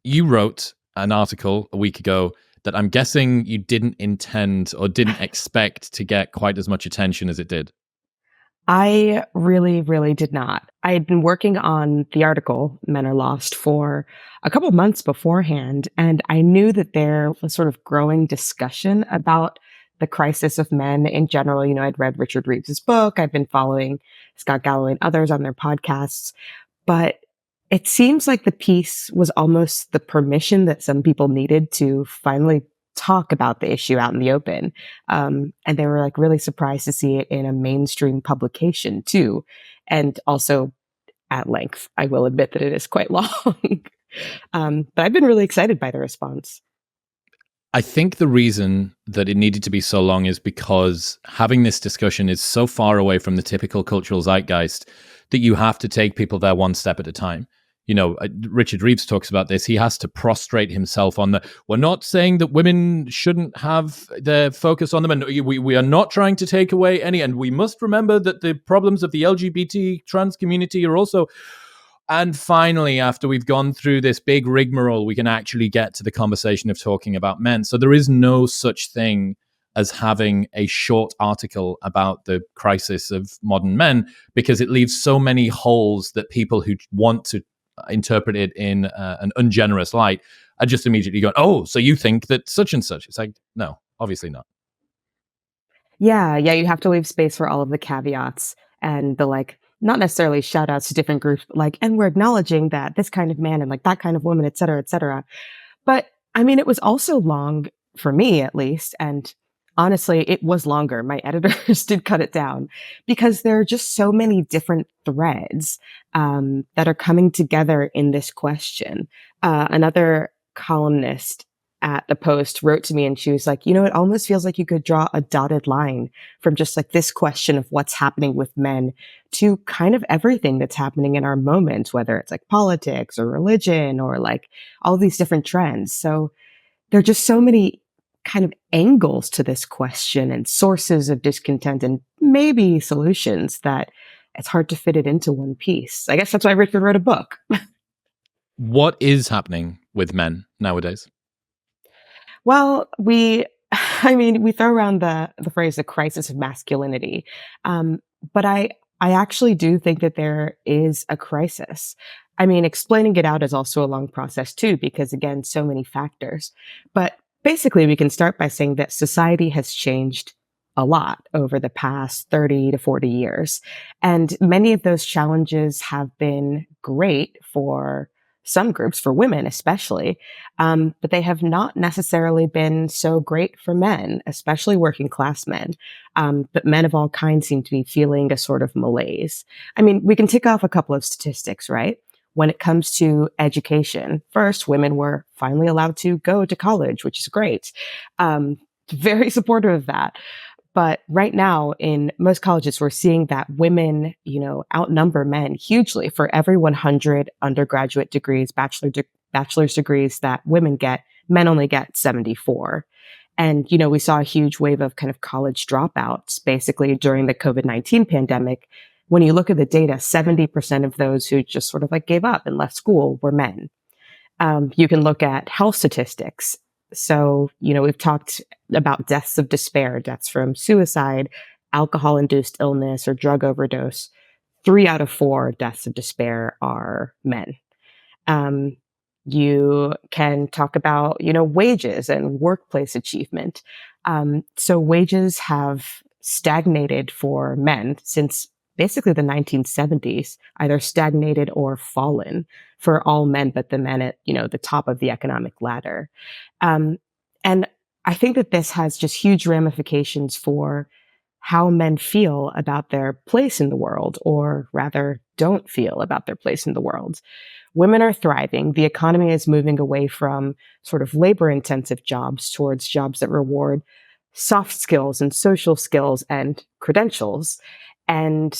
You wrote an article a week ago that I'm guessing you didn't intend or didn't expect to get quite as much attention as it did. I really, really did not. I had been working on the article, Men Are Lost, for a couple months beforehand, and I knew that there was sort of growing discussion about the crisis of men in general. I'd read Richard Reeves's book, I've been following Scott Galloway and others on their podcasts, but it seems like the piece was almost the permission that some people needed to finally talk about the issue out in the open. And they were like really surprised to see it in a mainstream publication too. And also at length. I will admit that it is quite long. But I've been really excited by the response. I think the reason that it needed to be so long is because having this discussion is so far away from the typical cultural zeitgeist that you have to take people there one step at a time. Richard Reeves talks about this. He has to prostrate himself on we're not saying that women shouldn't have their focus on them. And we are not trying to take away any. And we must remember that the problems of the LGBT trans community are also. And finally, after we've gone through this big rigmarole, we can actually get to the conversation of talking about men. So there is no such thing as having a short article about the crisis of modern men, because it leaves so many holes that people who want to interpret it in an ungenerous light are just immediately going, oh, so you think that such and such. It's like, no, obviously not. Yeah, you have to leave space for all of the caveats and the not necessarily shout outs to different groups, but and we're acknowledging that this kind of man and that kind of woman, et cetera, et cetera. But I mean, it was also long for me, at least. And honestly, it was longer. My editors did cut it down because there are just so many different threads that are coming together in this question. Another columnist at the Post wrote to me and she was like, it almost feels like you could draw a dotted line from just this question of what's happening with men to kind of everything that's happening in our moment, whether it's politics or religion or all these different trends. So there are just so many kind of angles to this question and sources of discontent and maybe solutions that it's hard to fit it into one piece. I guess that's why Richard wrote a book. What is happening with men nowadays? Well, we throw around the phrase the crisis of masculinity. But I actually do think that there is a crisis. Explaining it out is also a long process too, because again, so many factors. But basically, we can start by saying that society has changed a lot over the past 30 to 40 years. And many of those challenges have been great for some groups, for women especially, but they have not necessarily been so great for men, especially working class men. But men of all kinds seem to be feeling a sort of malaise. We can tick off a couple of statistics, right? When it comes to education, first, women were finally allowed to go to college, which is great. Very supportive of that. But right now, in most colleges, we're seeing that women, outnumber men hugely. For every 100 undergraduate degrees, bachelor's degrees that women get, men only get 74. And, we saw a huge wave of kind of college dropouts, basically during the COVID-19 pandemic. When you look at the data, 70% of those who just sort of gave up and left school were men. You can look at health statistics. So, we've talked about deaths of despair, deaths from suicide, alcohol-induced illness, or drug overdose. 3 out of 4 deaths of despair are men. You can talk about, wages and workplace achievement. So wages have stagnated for men since basically the 1970s, either stagnated or fallen for all men, but the men at, the top of the economic ladder. And I think that this has just huge ramifications for how men feel about their place in the world, or rather don't feel about their place in the world. Women are thriving. The economy is moving away from sort of labor intensive jobs towards jobs that reward soft skills and social skills and credentials. And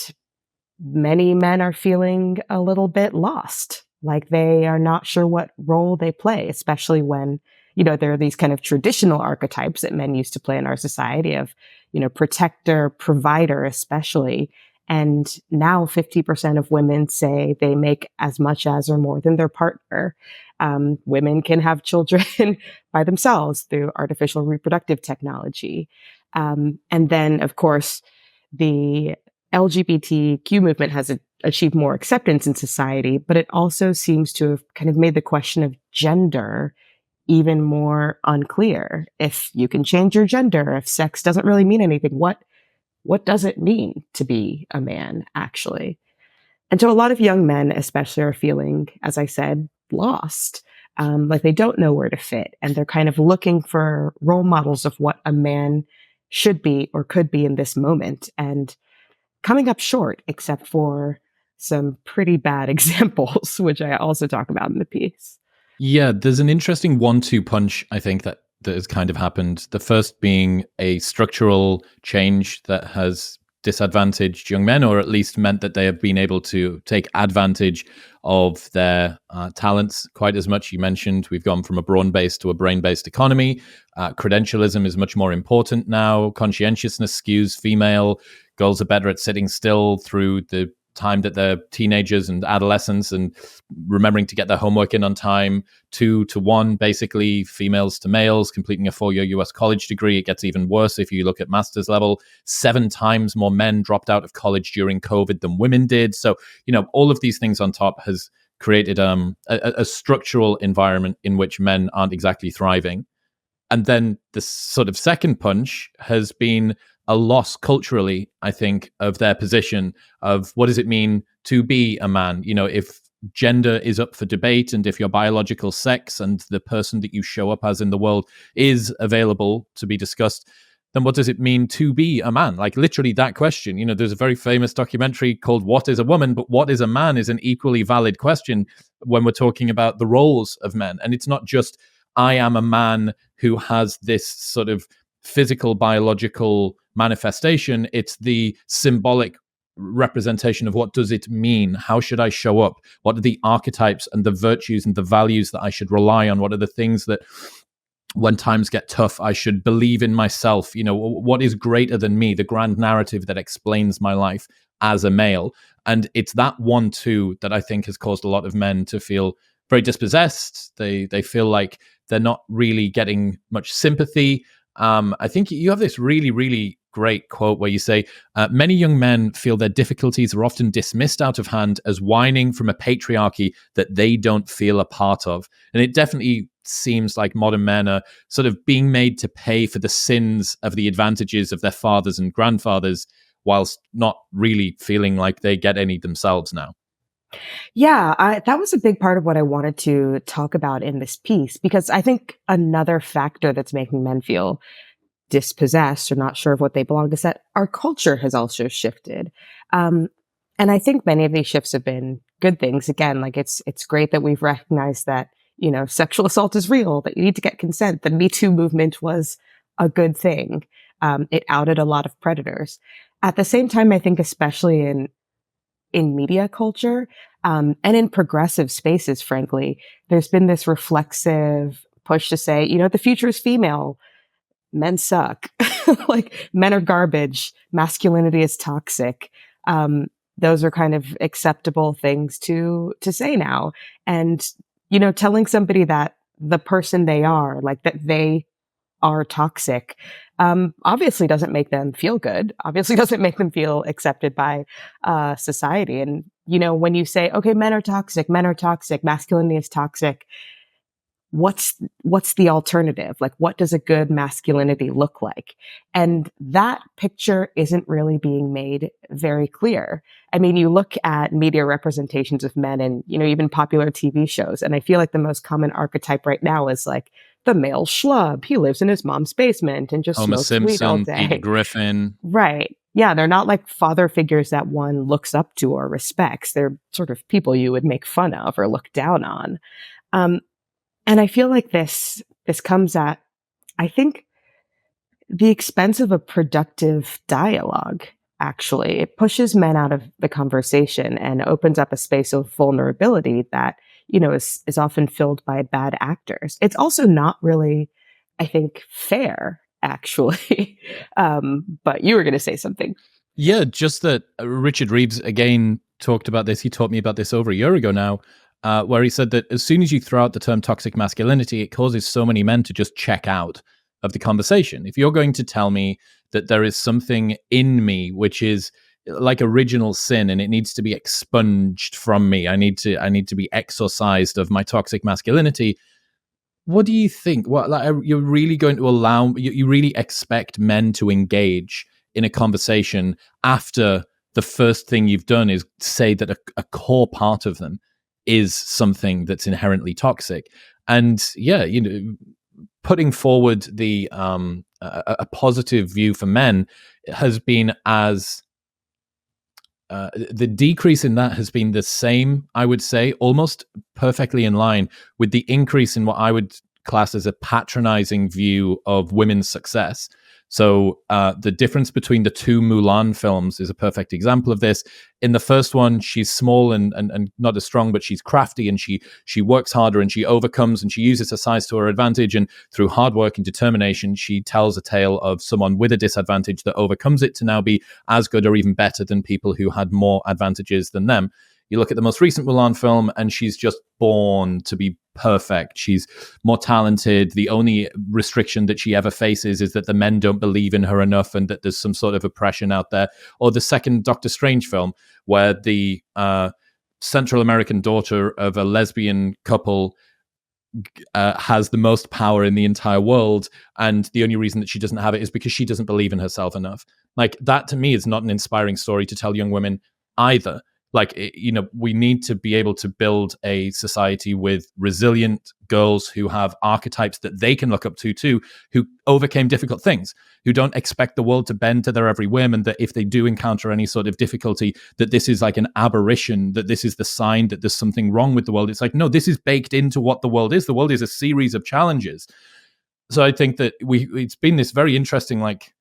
many men are feeling a little bit lost, like they are not sure what role they play, especially when, there are these kind of traditional archetypes that men used to play in our society of, protector, provider, especially. And now 50% of women say they make as much as or more than their partner. Women can have children by themselves through artificial reproductive technology. And then, of course, the LGBTQ movement has achieved more acceptance in society, but it also seems to have kind of made the question of gender even more unclear. If you can change your gender, if sex doesn't really mean anything, what does it mean to be a man, actually? And so a lot of young men, especially, are feeling, as I said, lost. Like they don't know where to fit. And they're kind of looking for role models of what a man should be or could be in this moment. And coming up short, except for some pretty bad examples, which I also talk about in the piece. Yeah, there's an interesting 1-2 punch, I think, that has kind of happened. The first being a structural change that has disadvantaged young men, or at least meant that they have been able to take advantage of their talents quite as much. You mentioned we've gone from a brawn-based to a brain-based economy. Credentialism is much more important now. Conscientiousness skews female. Girls are better at sitting still through the time that they're teenagers and adolescents and remembering to get their homework in on time. 2-1, basically, females to males, completing a 4-year US college degree. It gets even worse if you look at master's level. 7 times more men dropped out of college during COVID than women did. So, all of these things on top has created a structural environment in which men aren't exactly thriving. And then the sort of second punch has been a loss culturally, I think, of their position of what does it mean to be a man? If gender is up for debate and if your biological sex and the person that you show up as in the world is available to be discussed, then what does it mean to be a man? Like literally that question. There's a very famous documentary called What is a Woman? But what is a man is an equally valid question when we're talking about the roles of men. And it's not just I am a man who has this sort of physical, biological manifestation. It's the symbolic representation of what does it mean? How should I show up? What are the archetypes and the virtues and the values that I should rely on? What are the things that when times get tough, I should believe in myself? What is greater than me? The grand narrative that explains my life as a male. And it's that 1-2 that I think has caused a lot of men to feel very dispossessed. They feel like they're not really getting much sympathy. I think you have this really, really great quote where you say, many young men feel their difficulties are often dismissed out of hand as whining from a patriarchy that they don't feel a part of. And it definitely seems like modern men are sort of being made to pay for the sins of the advantages of their fathers and grandfathers, whilst not really feeling like they get any themselves now. Yeah, that was a big part of what I wanted to talk about in this piece, because I think another factor that's making men feel dispossessed or not sure of what they belong is that our culture has also shifted. And I think many of these shifts have been good things. Again, like it's great that we've recognized that, sexual assault is real, that you need to get consent. The Me Too movement was a good thing. It outed a lot of predators. At the same time, I think especially in media culture, and in progressive spaces, frankly, there's been this reflexive push to say, the future is female. Men suck. Like men are garbage. Masculinity is toxic. Those are kind of acceptable things to say now. And, telling somebody that the person they are, like that they are toxic, obviously doesn't make them feel good, obviously doesn't make them feel accepted by society. And, when you say, okay, men are toxic, masculinity is toxic, what's the alternative? Like, what does a good masculinity look like? And that picture isn't really being made very clear. I mean, you look at media representations of men and, even popular TV shows, and I feel like the most common archetype right now is like the male schlub. He lives in his mom's basement and just Homer smokes weed all Simpson, day. Peter Griffin. Right. Yeah, they're not like father figures that one looks up to or respects. They're sort of people you would make fun of or look down on. And I feel like this comes at, I think, the expense of a productive dialogue, actually. It pushes men out of the conversation and opens up a space of vulnerability that, is often filled by bad actors. It's also not really, I think, fair, actually. But you were going to say something. Yeah, just that Richard Reeves, again, talked about this. He taught me about this over a year ago now. where he said that as soon as you throw out the term toxic masculinity, it causes so many men to just check out of the conversation. If you're going to tell me that there is something in me which is like original sin and it needs to be expunged from me, I need to be exorcised of my toxic masculinity. What do you think? What, like, you're really going to allow? You really expect men to engage in a conversation after the first thing you've done is say that a core part of them is something that's inherently toxic? And yeah, putting forward the a positive view for men has been as the decrease in that has been the same, I would say, almost perfectly in line with the increase in what I would class as a patronizing view of women's success. So the difference between the two Mulan films is a perfect example of this. In the first one, she's small and not as strong, but she's crafty and she works harder and she overcomes and she uses her size to her advantage. And through hard work and determination, she tells a tale of someone with a disadvantage that overcomes it to now be as good or even better than people who had more advantages than them. You look at the most recent Mulan film and she's just born to be perfect. She's more talented. The only restriction that she ever faces is that the men don't believe in her enough and that there's some sort of oppression out there. Or the second Doctor Strange film, where the Central American daughter of a lesbian couple has the most power in the entire world, and the only reason that she doesn't have it is because she doesn't believe in herself enough. Like, that to me is not an inspiring story to tell young women either. Like, we need to be able to build a society with resilient girls who have archetypes that they can look up to too, who overcame difficult things, who don't expect the world to bend to their every whim, and that if they do encounter any sort of difficulty, that this is like an aberration, that this is the sign that there's something wrong with the world. It's like, no, this is baked into what the world is. The world is a series of challenges. So I think that it's been this very interesting, like,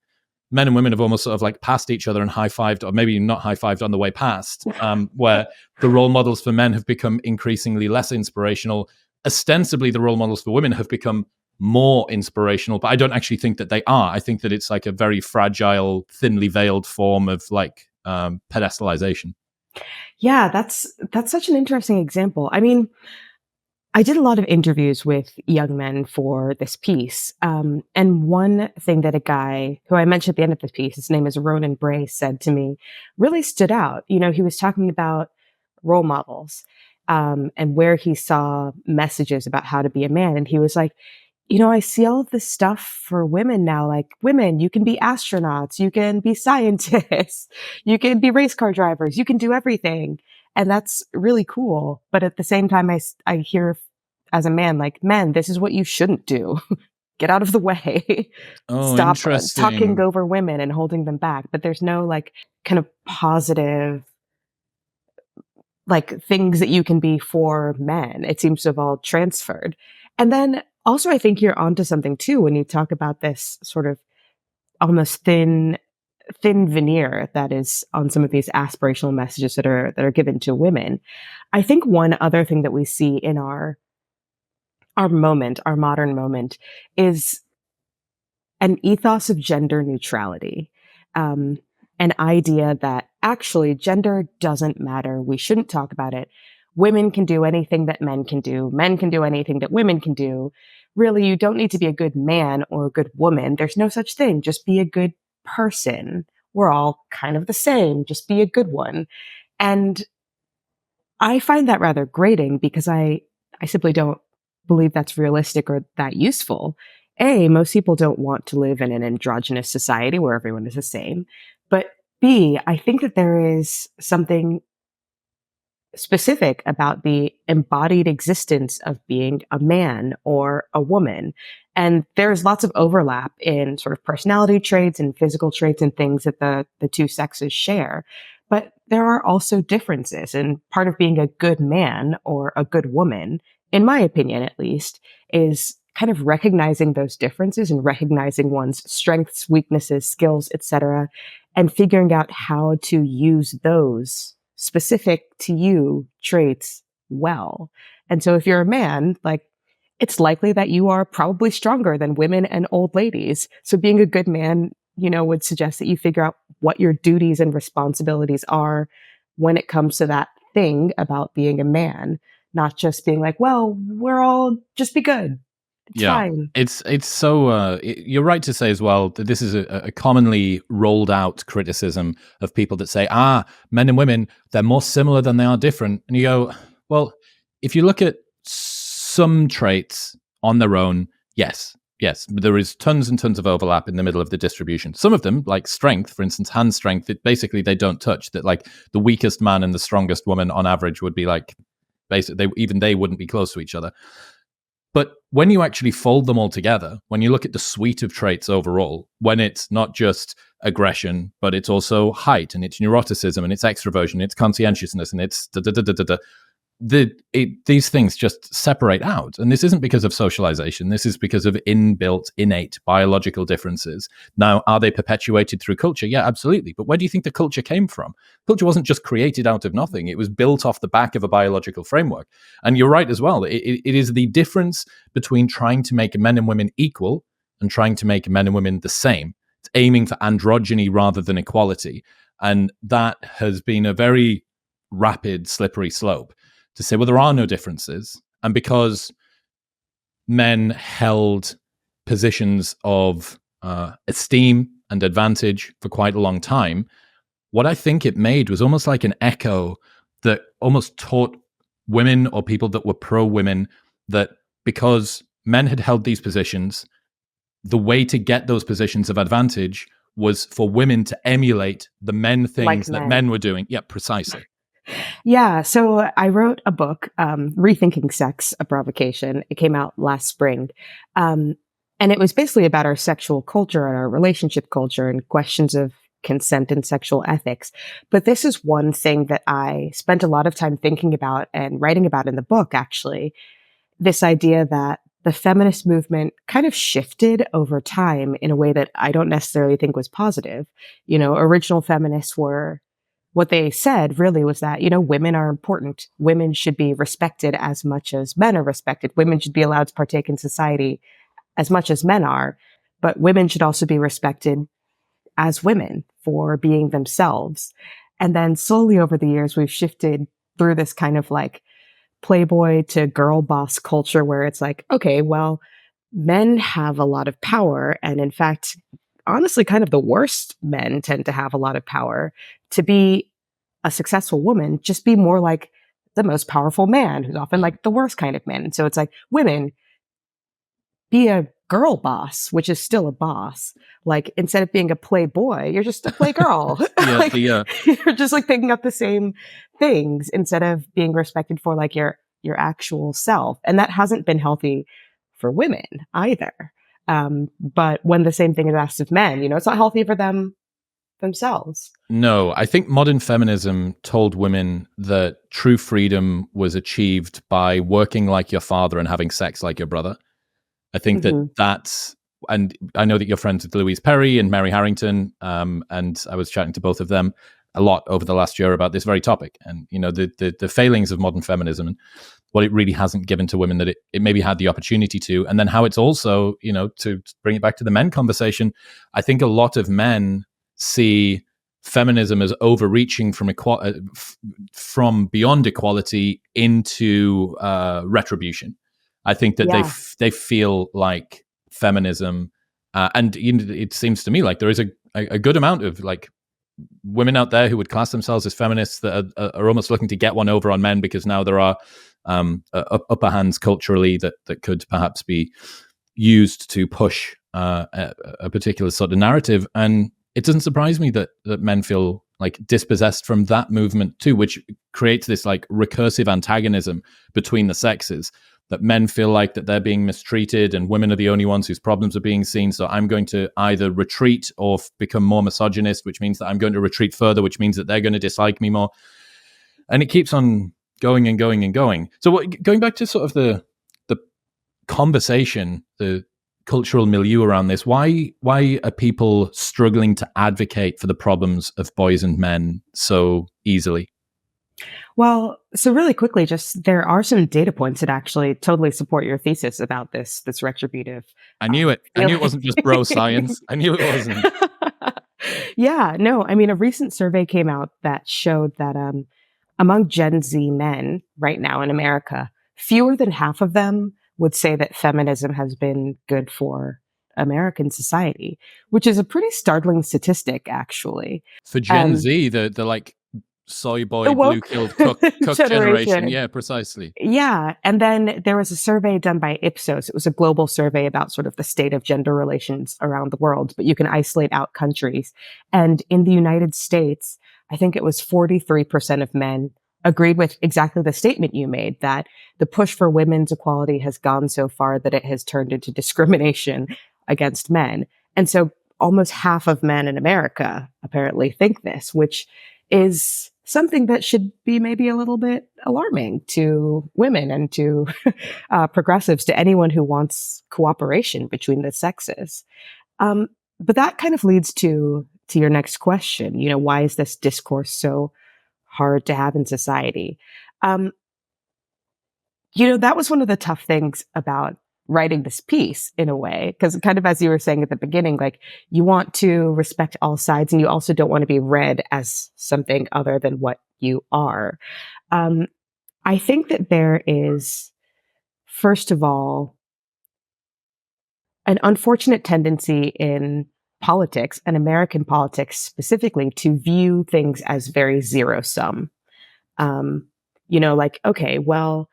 men and women have almost sort of like passed each other and high-fived, or maybe not high-fived on the way past, where the role models for men have become increasingly less inspirational. Ostensibly, the role models for women have become more inspirational, but I don't actually think that they are. I think that it's like a very fragile, thinly veiled form of like pedestalization. Yeah, that's such an interesting example. I mean, I did a lot of interviews with young men for this piece. And one thing that a guy who I mentioned at the end of this piece, his name is Ronan Bray, said to me really stood out. He was talking about role models, and where he saw messages about how to be a man. And he was like, I see all of this stuff for women now. Like, women, you can be astronauts, you can be scientists, you can be race car drivers, you can do everything. And that's really cool. But at the same time, I hear as a man, like, men, this is what you shouldn't do. Get out of the way. Oh, Stop talking interesting. over women and holding them back. But there's no like kind of positive, like, things that you can be for men. It seems to have all transferred. And then also, I think you're onto something too when you talk about this sort of almost thin veneer that is on some of these aspirational messages that are given to women. I think one other thing that we see in our moment, our modern moment, is an ethos of gender neutrality. An idea that actually gender doesn't matter. We shouldn't talk about it. Women can do anything that men can do. Men can do anything that women can do. Really, you don't need to be a good man or a good woman. There's no such thing. Just be a good person. We're all kind of the same. Just be a good one. And I find that rather grating because I simply don't believe that's realistic or that useful. A, most people don't want to live in an androgynous society where everyone is the same. But B, I think that there is something specific about the embodied existence of being a man or a woman. And there's lots of overlap in sort of personality traits and physical traits and things that the two sexes share. But there are also differences. And part of being a good man or a good woman, in my opinion at least, is kind of recognizing those differences and recognizing one's strengths, weaknesses, skills, etc., and figuring out how to use those specific to you traits well. And so if you're a man, like, it's likely that you are probably stronger than women and old ladies. So being a good man, would suggest that you figure out what your duties and responsibilities are when it comes to that thing about being a man. not just being like, well, we're all just be good. It's Yeah, fine. it's so you're right to say as well that this is a commonly rolled out criticism of people that say, men and women, they're more similar than they are different. And you go, well, if you look at some traits on their own, yes, there is tons and tons of overlap in the middle of the distribution. Some of them, like strength, for instance, hand strength, basically they don't touch. That like the weakest man and the strongest woman on average would be like, basically, they wouldn't be close to each other. But when you actually fold them all together, when you look at the suite of traits overall, when it's not just aggression, but it's also height and it's neuroticism and it's extroversion, it's conscientiousness and it's these things just separate out. And this isn't because of socialization. This is because of innate biological differences. Now, are they perpetuated through culture? Yeah, absolutely. But where do you think the culture came from? Culture wasn't just created out of nothing. It was built off the back of a biological framework. And you're right as well. It is the difference between trying to make men and women equal and trying to make men and women the same. It's aiming for androgyny rather than equality. And that has been a very rapid, slippery slope to say, well, there are no differences. And because men held positions of esteem and advantage for quite a long time, what I think it made was almost like an echo that almost taught women or people that were pro-women that because men had held these positions, the way to get those positions of advantage was for women to emulate the men things that men were doing. Yeah, precisely. Yeah, so I wrote a book, Rethinking Sex, A Provocation. It came out last spring. And it was basically about our sexual culture and our relationship culture and questions of consent and sexual ethics. But this is one thing that I spent a lot of time thinking about and writing about in the book, actually. This idea that the feminist movement kind of shifted over time in a way that I don't necessarily think was positive. You know, original feminists were what they said really was that, you know, women are important. Women should be respected as much as men are respected. Women should be allowed to partake in society as much as men are, but women should also be respected as women for being themselves. And then slowly over the years, we've shifted through this kind of like playboy to girl boss culture where it's like, okay, well, men have a lot of power. And in fact, honestly, kind of the worst men tend to have a lot of power. To be a successful woman, just be more like the most powerful man, who's often like the worst kind of man. And so it's like, women, be a girl boss, which is still a boss. Like, instead of being a playboy, you're just a playgirl. Like, you're just like picking up the same things instead of being respected for like your actual self. And that hasn't been healthy for women either. But when the same thing is asked of men, you know, it's not healthy for them themselves. No, I think modern feminism told women that true freedom was achieved by working like your father and having sex like your brother. I think that's, and I know that you're friends with Louise Perry and Mary Harrington, and I was chatting to both of them a lot over the last year about this very topic. And, you know, the failings of modern feminism and what it really hasn't given to women that it maybe had the opportunity to, and then how it's also, you know, to bring it back to the men conversation, I think a lot of men see feminism as overreaching from beyond equality into retribution. I think that they feel like feminism, and you know, it seems to me like there is a good amount of like women out there who would class themselves as feminists that are almost looking to get one over on men because now there are upper hands culturally that could perhaps be used to push a particular sort of narrative. And it doesn't surprise me that men feel like dispossessed from that movement too, which creates this like recursive antagonism between the sexes, that men feel like that they're being mistreated and women are the only ones whose problems are being seen. So I'm going to either retreat or become more misogynist, which means that I'm going to retreat further, which means that they're going to dislike me more. And it keeps on going and going and going. So going back to sort of the conversation, the cultural milieu around this, why are people struggling to advocate for the problems of boys and men so easily? Well, so really quickly, just there are some data points that actually totally support your thesis about this retributive. I knew it. I knew it wasn't just bro science. I knew it wasn't. Yeah, no, I mean, a recent survey came out that showed that among Gen Z men right now in America, fewer than half of them would say that feminism has been good for American society, which is a pretty startling statistic, actually. For Gen Um, Z, the like soy the boy, blue woke killed cook generation. generation. Yeah, precisely. Yeah. And then there was a survey done by Ipsos. It was a global survey about sort of the state of gender relations around the world, but you can isolate out countries. And in the United States, I think it was 43% of men agreed with exactly the statement you made, that the push for women's equality has gone so far that it has turned into discrimination against men. And so almost half of men in America apparently think this, which is something that should be maybe a little bit alarming to women and to progressives, to anyone who wants cooperation between the sexes. Um, but that kind of leads to your next question. You know, why is this discourse so hard to have in society? Um, that was one of the tough things about writing this piece in a way, because kind of as you were saying at the beginning, like you want to respect all sides and you also don't want to be read as something other than what you are. Um, I think that there is, first of all, an unfortunate tendency in politics and American politics specifically to view things as very zero sum. Um, like, okay, well,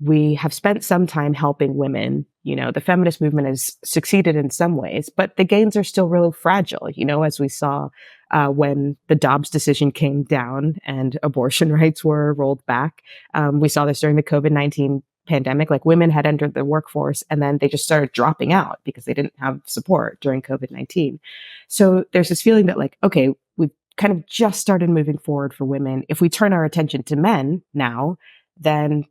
we have spent some time helping women. The feminist movement has succeeded in some ways, but the gains are still really fragile, as we saw when the Dobbs decision came down and abortion rights were rolled back. We saw this during the COVID-19 pandemic. Like, women had entered the workforce and then they just started dropping out because they didn't have support during COVID-19. So there's this feeling that, like, okay, we've kind of just started moving forward for women. If we turn our attention to men now, then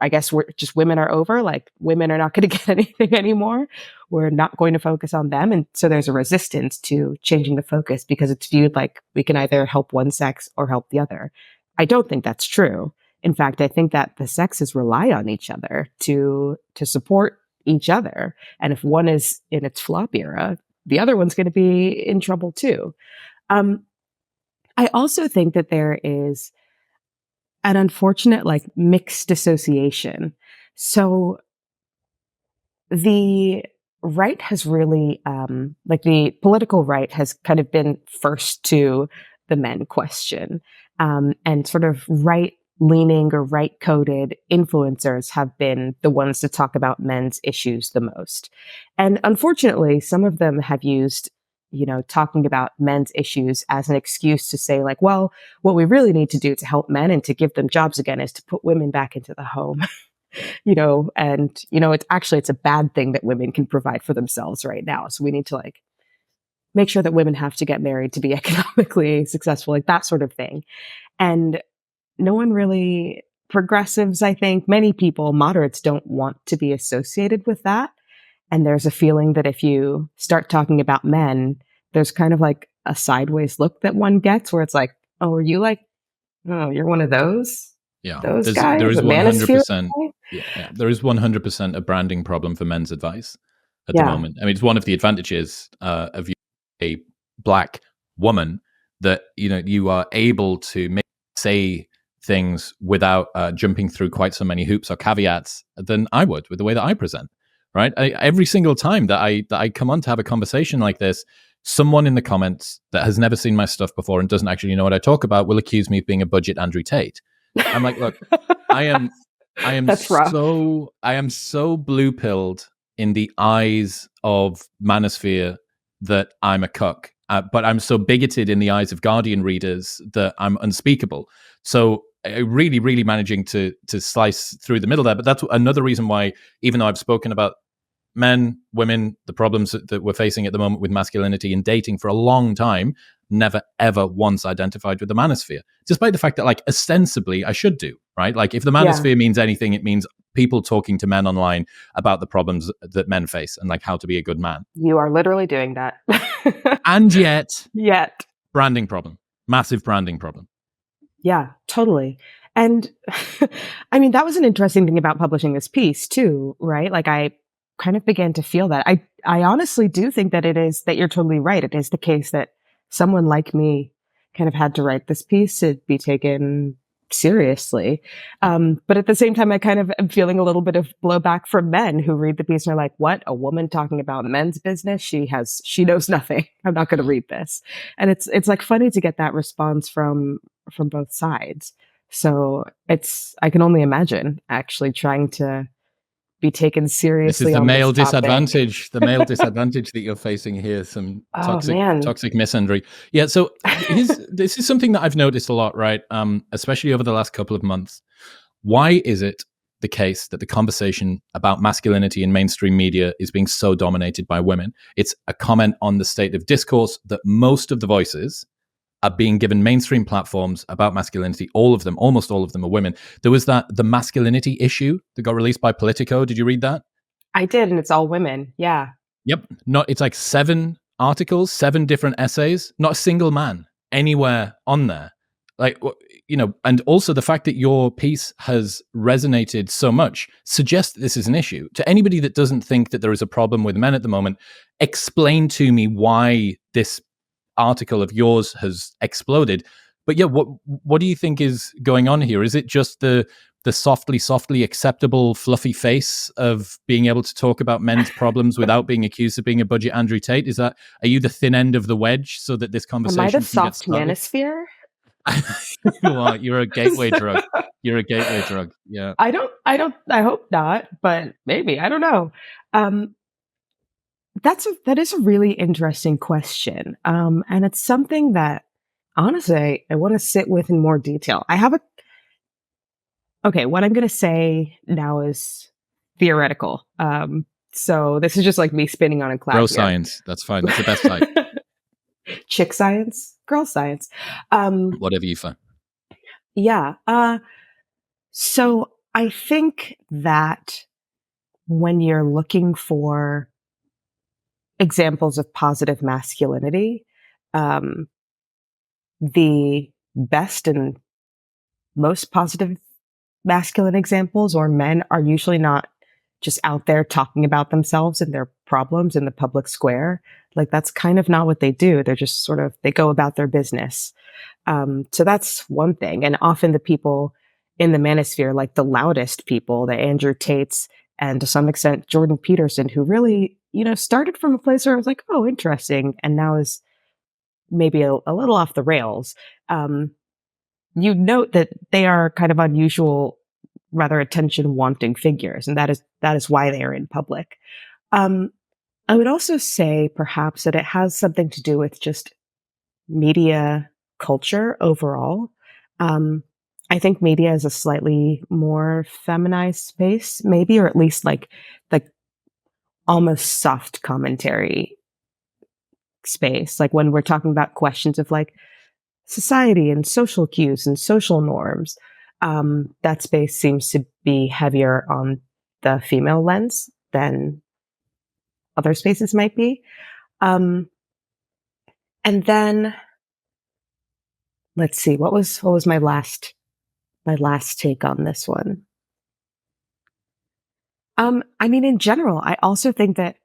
I guess women are over. Like, women are not going to get anything anymore. We're not going to focus on them. And so there's a resistance to changing the focus because it's viewed like we can either help one sex or help the other. I don't think that's true. In fact, I think that the sexes rely on each other to support each other. And if one is in its flop era, the other one's going to be in trouble too. I also think that there is an unfortunate, like, mixed dissociation. So the right has really, the political right has kind of been first to the men question, and sort of right leaning or right coded influencers have been the ones to talk about men's issues the most. And unfortunately, some of them have used, talking about men's issues as an excuse to say, like, well, what we really need to do to help men and to give them jobs again is to put women back into the home. It's a bad thing that women can provide for themselves right now. So we need to, like, make sure that women have to get married to be economically successful, like that sort of thing. And no one really, progressives, I think, many people, moderates, don't want to be associated with that. And there's a feeling that if you start talking about men, there's kind of like a sideways look that one gets where it's like, oh, are you like, oh, you're one of those? Yeah, Those guys? there is The 100%. manosphere? Yeah, there is 100% a branding problem for men's advice at the Yeah. moment. I mean, it's one of the advantages of you, a black woman, that you are able to say things without jumping through quite so many hoops or caveats than I would with the way that I present. Right, every single time that I come on to have a conversation like this, someone in the comments that has never seen my stuff before and doesn't actually know what I talk about will accuse me of being a budget Andrew Tate. I'm like, look, I am That's rough. so blue pilled in the eyes of manosphere that I'm a cuck, but I'm so bigoted in the eyes of Guardian readers that I'm unspeakable. So really, really managing to slice through the middle there. But that's another reason why, even though I've spoken about men, women, the problems that we're facing at the moment with masculinity and dating for a long time, never ever once identified with the manosphere, despite the fact that, like, ostensibly I should do, right? Like, if the manosphere means anything, it means people talking to men online about the problems that men face and, like, how to be a good man. You are literally doing that. And yet, branding problem, massive branding problem. Yeah, totally. And I mean, that was an interesting thing about publishing this piece too, right? Like, I kind of began to feel that. I honestly do think that you're totally right. It is the case that someone like me kind of had to write this piece to be taken seriously. But at the same time, I kind of am feeling a little bit of blowback from men who read the piece and are like, what? A woman talking about men's business? She knows nothing. I'm not going to read this. And it's like funny to get that response from both sides. So I can only imagine actually trying to be taken This is seriously the on this male topic. male disadvantage that you're facing here. Some Oh man. toxic misandry. Yeah. So this is something that I've noticed a lot, right? Especially over the last couple of months. Why is it the case that the conversation about masculinity in mainstream media is being so dominated by women? It's a comment on the state of discourse that most of the voices are being given mainstream platforms about masculinity. All of them, almost all of them, are women. There was the masculinity issue that got released by Politico. Did you read that? I did, and it's all women. Yeah. Yep. It's like 7 articles, 7 different essays, not a single man anywhere on there. Like, and also the fact that your piece has resonated so much suggests that this is an issue. To anybody that doesn't think that there is a problem with men at the moment, explain to me why this article of yours has exploded. But yeah, what do you think is going on here? Is it just the softly acceptable fluffy face of being able to talk about men's problems without being accused of being a budget Andrew Tate? Are you the thin end of the wedge so that this Am I the conversation can get soft started? manosphere? You're a gateway drug. You're a gateway drug. Yeah. I hope not, but maybe. I don't know. Um, that is a really interesting question. And it's something that honestly I want to sit with in more detail. Okay, what I'm going to say now is theoretical. So this is just like me spinning on a cloud Bro here. science. That's fine. That's the best type. Chick science, girl science. Whatever you find. Yeah. So I think that when you're looking for examples of positive masculinity, um, the best and most positive masculine examples or men are usually not just out there talking about themselves and their problems in the public square. Like that's kind of not what they do. They're just they go about their business. So that's one thing. And often the people in the manosphere, like the loudest people, the Andrew Tates and to some extent Jordan Peterson, who really, started from a place where I was like, oh, interesting. And now is maybe a little off the rails. You note that they are kind of unusual, rather attention wanting figures. And that is why they are in public. I would also say perhaps that it has something to do with just media culture overall. I think media is a slightly more feminized space, maybe, or at least like almost soft commentary space. Like when we're talking about questions of like society and social cues and social norms, that space seems to be heavier on the female lens than other spaces might be. And then let's see, what was my last take on this one? I mean, in general, I also think that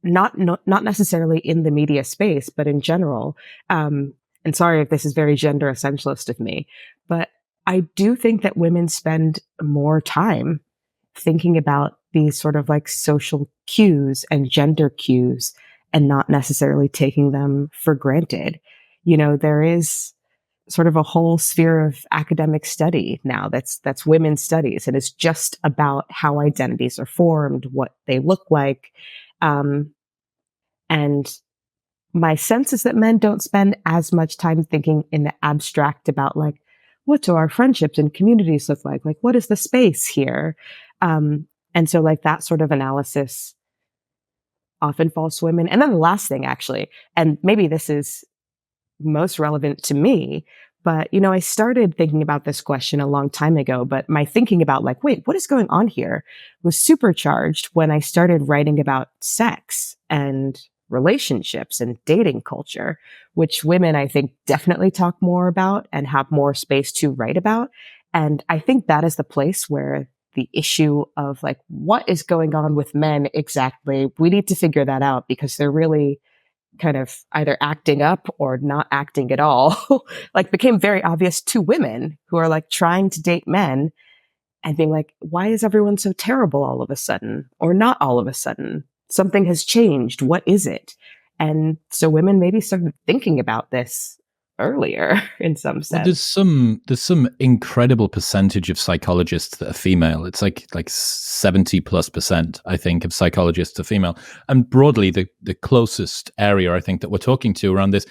not necessarily in the media space, but in general, and sorry if this is very gender essentialist of me, but I do think that women spend more time thinking about these sort of like social cues and gender cues and not necessarily taking them for granted. There is sort of a whole sphere of academic study now that's women's studies, and it's just about how identities are formed, what they look like. And my sense is that men don't spend as much time thinking in the abstract about like, what do our friendships and communities look like? Like, what is the space here? And so like that sort of analysis often falls to women. And then the last thing actually, and maybe this is most relevant to me, but I started thinking about this question a long time ago, but my thinking about like, wait, what is going on here was supercharged when I started writing about sex and relationships and dating culture, which women, I think, definitely talk more about and have more space to write about. And I think that is the place where the issue of like, what is going on with men exactly? We need to figure that out because they're really kind of either acting up or not acting at all, like became very obvious to women who are like trying to date men and being like, why is everyone so terrible all of a sudden? Or not all of a sudden? Something has changed. What is it? And so women maybe started thinking about this earlier in some Well, sense. there's some incredible percentage of psychologists that are female. It's like 70+%, I think, of psychologists are female. And broadly, the closest area I think that we're talking to around this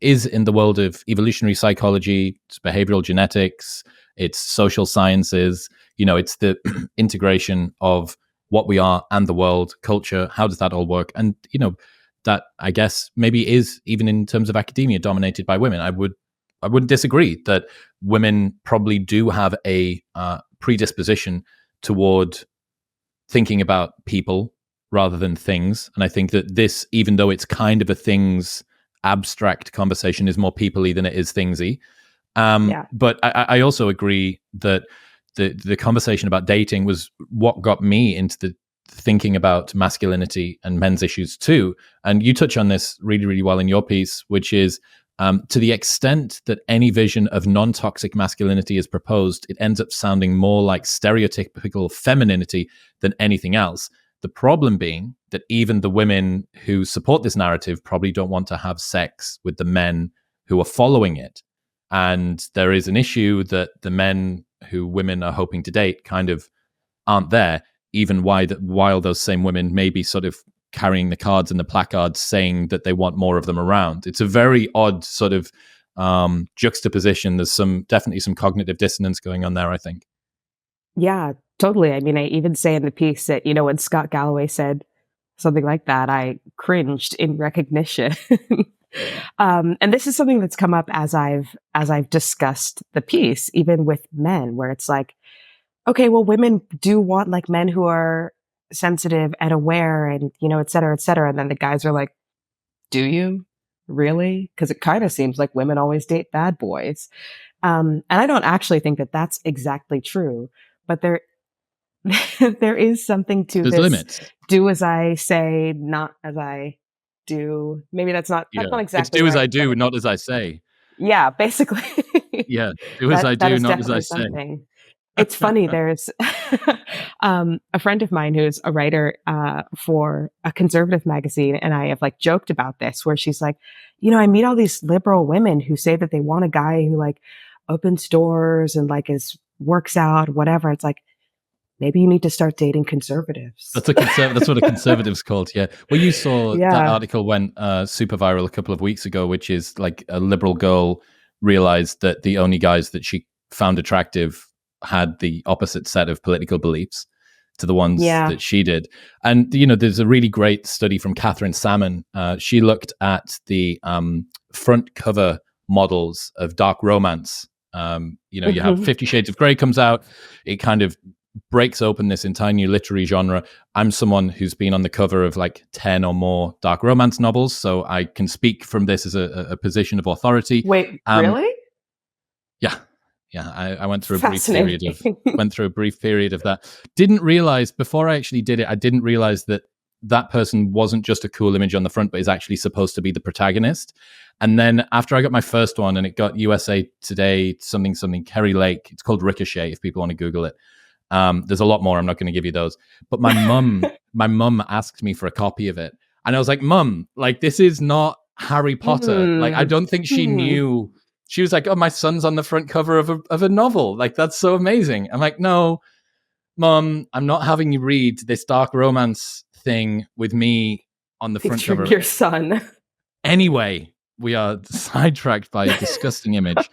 is in the world of evolutionary psychology, it's behavioral genetics, it's social sciences. It's the integration of what we are and the world, culture. How does that all work? And that I guess maybe is, even in terms of academia, dominated by women. I wouldn't disagree that women probably do have a predisposition toward thinking about people rather than things. And I think that this, even though it's kind of a things abstract conversation, is more people-y than it is thingsy. But I also agree that the conversation about dating was what got me into the thinking about masculinity and men's issues too. And you touch on this really, really well in your piece, which is to the extent that any vision of non-toxic masculinity is proposed, it ends up sounding more like stereotypical femininity than anything else. The problem being that even the women who support this narrative probably don't want to have sex with the men who are following it. And there is an issue that the men who women are hoping to date kind of aren't there, even while those same women may be sort of carrying the cards and the placards saying that they want more of them around. It's a very odd sort of juxtaposition. There's definitely some cognitive dissonance going on there, I think. Yeah, totally. I mean, I even say in the piece that, when Scott Galloway said something like that, I cringed in recognition. And this is something that's come up as I've discussed the piece, even with men, where it's like, okay, well, women do want like men who are sensitive and aware and, et cetera, et cetera. And then the guys are like, do you really? Because it kind of seems like women always date bad boys. And I don't actually think that that's exactly true, but there is something to There's this. limits. Do as I say, not as I do. Maybe that's not exactly. It's do as right, I do, not as I say. Yeah, basically. Yeah, do as I that do, is not as I definitely say. something. It's funny. There's a friend of mine who's a writer for a conservative magazine, and I have like joked about this, where she's like, I meet all these liberal women who say that they want a guy who like opens doors and like works out, whatever. It's like, maybe you need to start dating conservatives. That's what a conservative's called. Yeah. Well, you saw that article went super viral a couple of weeks ago, which is like a liberal girl realized that the only guys that she found attractive had the opposite set of political beliefs to the ones that she did. And, there's a really great study from Catherine Salmon. She looked at the front cover models of dark romance. You have 50 Shades of Grey comes out. It kind of breaks open this entire new literary genre. I'm someone who's been on the cover of like 10 or more dark romance novels, so I can speak from this as a position of authority. Wait, really? Yeah, I went through a brief period of that. Didn't realize before I actually did it, I didn't realize that person wasn't just a cool image on the front, but is actually supposed to be the protagonist. And then after I got my first one, and it got USA Today, something, Kerry Lake, it's called Ricochet if people want to Google it. There's a lot more. I'm not going to give you those. But my mum asked me for a copy of it. And I was like, Mum, like, this is not Harry Potter. Like, I don't think she knew. She was like, oh, my son's on the front cover of a novel. Like, that's so amazing. I'm like, no, Mum, I'm not having you read this dark romance thing with me on the front cover. Your son. Anyway, we are sidetracked by a disgusting image.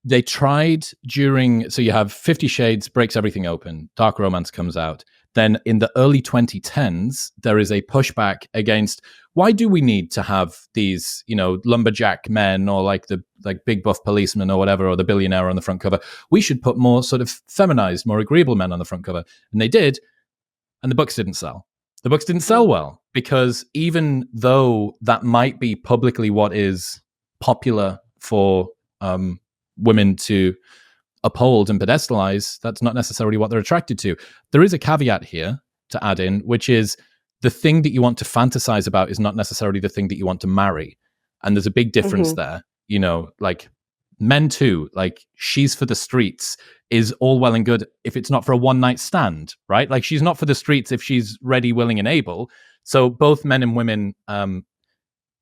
They tried so you have 50 Shades breaks everything open. Dark romance comes out. Then in the early 2010s, there is a pushback against why do we need to have these, lumberjack men or like the big buff policeman or whatever, or the billionaire on the front cover. We should put more sort of feminized, more agreeable men on the front cover. And they did. And the books didn't sell. The books didn't sell well because even though that might be publicly what is popular for women to uphold and pedestalize, that's not necessarily what they're attracted to. There is a caveat here to add in, which is the thing that you want to fantasize about is not necessarily the thing that you want to marry. And there's a big difference there. You know, like men too, like she's for the streets is all well and good if it's not for a one night stand, right? Like she's not for the streets if she's ready, willing, and able. So both men and women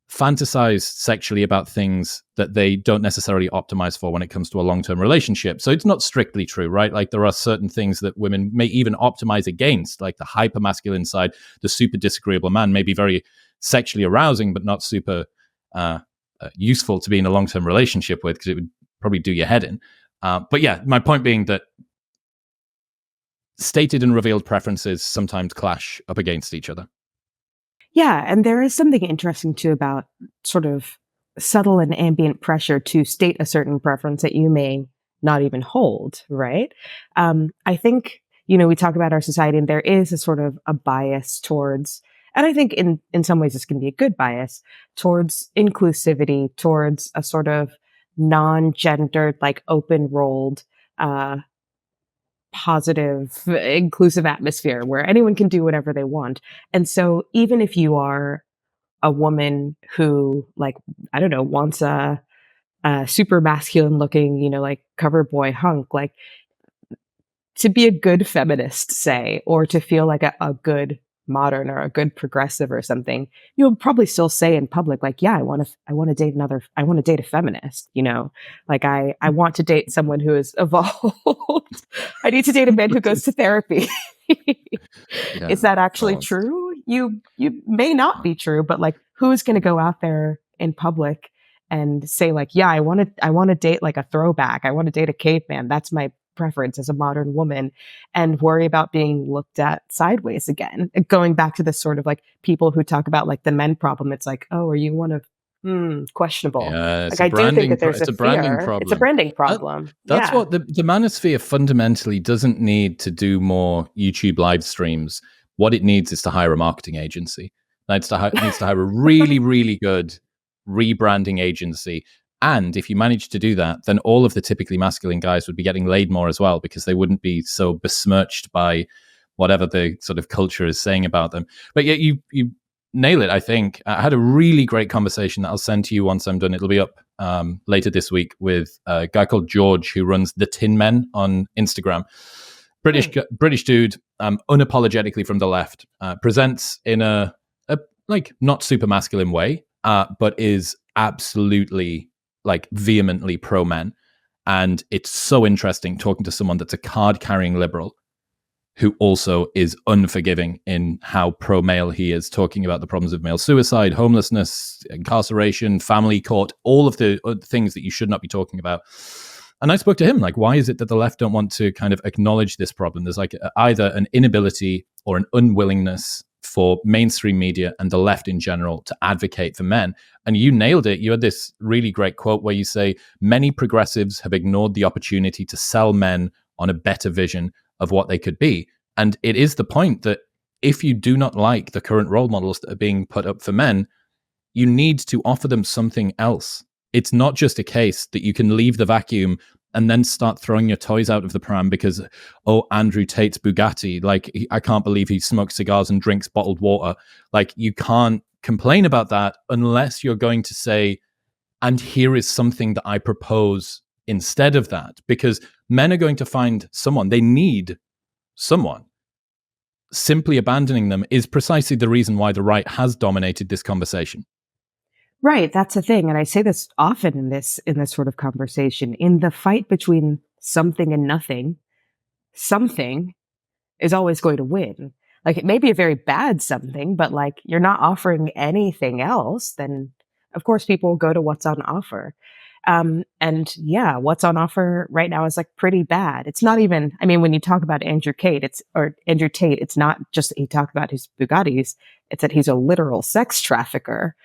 fantasize sexually about things that they don't necessarily optimize for when it comes to a long-term relationship. So it's not strictly true, right? Like there are certain things that women may even optimize against, like the hyper-masculine side, the super disagreeable man may be very sexually arousing, but not super useful to be in a long-term relationship with, because it would probably do your head in. But yeah, my point being that stated and revealed preferences sometimes clash up against each other. Yeah, and there is something interesting too about sort of subtle and ambient pressure to state a certain preference that you may not even hold, right? I think, we talk about our society and there is a sort of a bias towards, and I think in some ways this can be a good bias, towards inclusivity, towards a sort of non-gendered, like open-rolled, positive, inclusive atmosphere where anyone can do whatever they want. And so even if you are a woman who, like, I don't know, wants a super masculine looking, like cover boy hunk, like to be a good feminist, say, or to feel like a good modern or a good progressive or something, you'll probably still say in public, like, yeah, I want to date a feminist, like I want to date someone who is evolved. I need to date a man who goes to therapy. Yeah, is that actually true? You may not be true, but like, who's going to go out there in public and say like, yeah, I want to date like a throwback. I want to date a caveman. That's my preference as a modern woman, and worry about being looked at sideways again. Going back to this sort of like people who talk about like the men problem, it's like, oh, are you one of questionable? Yeah, it's Like I do think that there's it's a a branding fear. It's a problem. branding problem. That's Yeah. what the manosphere fundamentally doesn't need to do more YouTube live streams. What it needs is to hire a marketing agency. It needs to hire a really, really good rebranding agency. And if you manage to do that, then all of the typically masculine guys would be getting laid more as well, because they wouldn't be so besmirched by whatever the sort of culture is saying about them. But yet you nail it, I think. I had a really great conversation that I'll send to you once I'm done. It'll be up later this week with a guy called George, who runs The Tin Men on Instagram. British dude, unapologetically from the left, presents in a like not super masculine way, but is absolutely like vehemently pro men. And it's so interesting talking to someone that's a card carrying liberal who also is unforgiving in how pro-male he is, talking about the problems of male suicide, homelessness, incarceration, family court, all of the things that you should not be talking about. And I spoke to him, like, why is it that the left don't want to kind of acknowledge this problem? There's like either an inability or an unwillingness for mainstream media and the left in general to advocate for men. And you nailed it. You had this really great quote where you say, many progressives have ignored the opportunity to sell men on a better vision of what they could be. And it is the point that if you do not like the current role models that are being put up for men, you need to offer them something else. It's not just a case that you can leave the vacuum and then start throwing your toys out of the pram because, oh, Andrew Tate's Bugatti, like, I can't believe he smokes cigars and drinks bottled water. Like, you can't complain about that unless you're going to say, and here is something that I propose instead of that, because men are going to find someone. They need someone. Simply abandoning them is precisely the reason why the right has dominated this conversation. Right, that's the thing, and I say this often in this sort of conversation. In the fight between something and nothing, something is always going to win. Like, it may be a very bad something, but like, you're not offering anything else, then of course people will go to what's on offer. And yeah, what's on offer right now is like pretty bad. It's not even, I mean, when you talk about Andrew Tate, it's not just that he talked about his Bugattis, it's that he's a literal sex trafficker.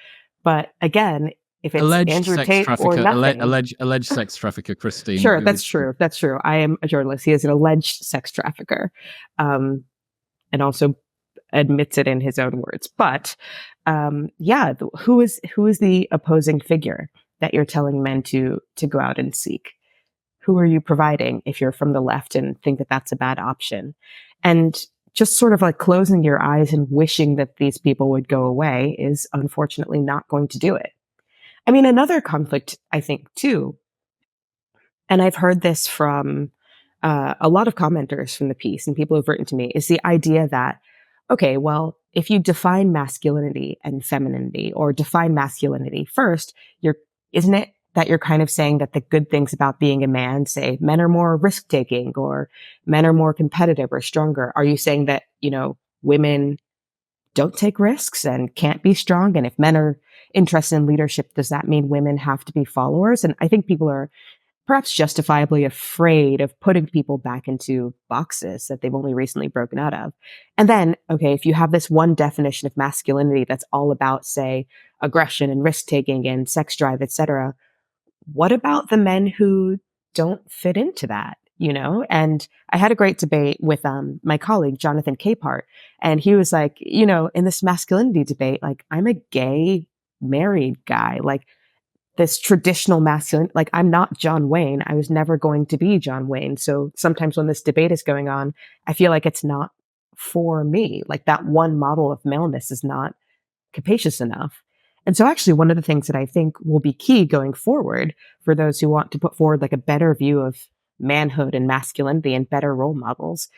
But again, if it's alleged Andrew sex Tate trafficker, or nothing. alleged sex trafficker, Christine. Sure, that's true. That's true. I am a journalist. He is an alleged sex trafficker, and also admits it in his own words. But yeah, who is the opposing figure that you're telling men to go out and seek? Who are you providing if you're from the left and think that that's a bad option? And just sort of like closing your eyes and wishing that these people would go away is unfortunately not going to do it. I mean, another conflict, I think, too, and I've heard this from a lot of commenters from the piece and people who've written to me, is the idea that, okay, well, if you define masculinity and femininity, or define masculinity first, isn't it that you're kind of saying that the good things about being a man, say men are more risk taking or men are more competitive or stronger? Are you saying that, women don't take risks and can't be strong? And if men are interested in leadership, does that mean women have to be followers? And I think people are perhaps justifiably afraid of putting people back into boxes that they've only recently broken out of. And then, okay, if you have this one definition of masculinity that's all about, say, aggression and risk taking and sex drive, etc., what about the men who don't fit into that? And I had a great debate with my colleague Jonathan Capehart, and he was like, in this masculinity debate, like, I'm a gay married guy, like, this traditional masculine, like, I'm not John Wayne. I was never going to be John Wayne. So sometimes when this debate is going on, I feel like it's not for me. Like, that one model of maleness is not capacious enough. And so actually one of the things that I think will be key going forward for those who want to put forward like a better view of manhood and masculinity and better role models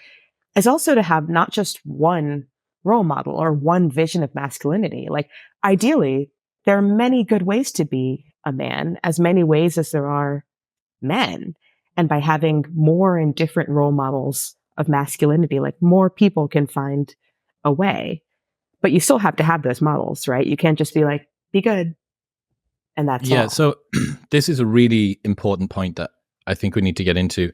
is also to have not just one role model or one vision of masculinity. Like, ideally, there are many good ways to be a man, as many ways as there are men. And by having more and different role models of masculinity, like, more people can find a way. But you still have to have those models, right? You can't just be like, be good, and that's Yeah, all. so this is a really important point that I think we need to get into.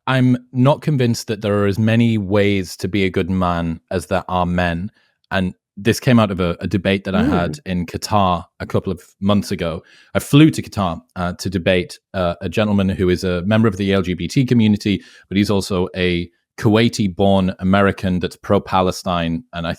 I'm not convinced that there are as many ways to be a good man as there are men. And this came out of a debate that I had in Qatar a couple of months ago. I flew to Qatar to debate a gentleman who is a member of the LGBT community, but he's also a Kuwaiti-born American that's pro-Palestine, and I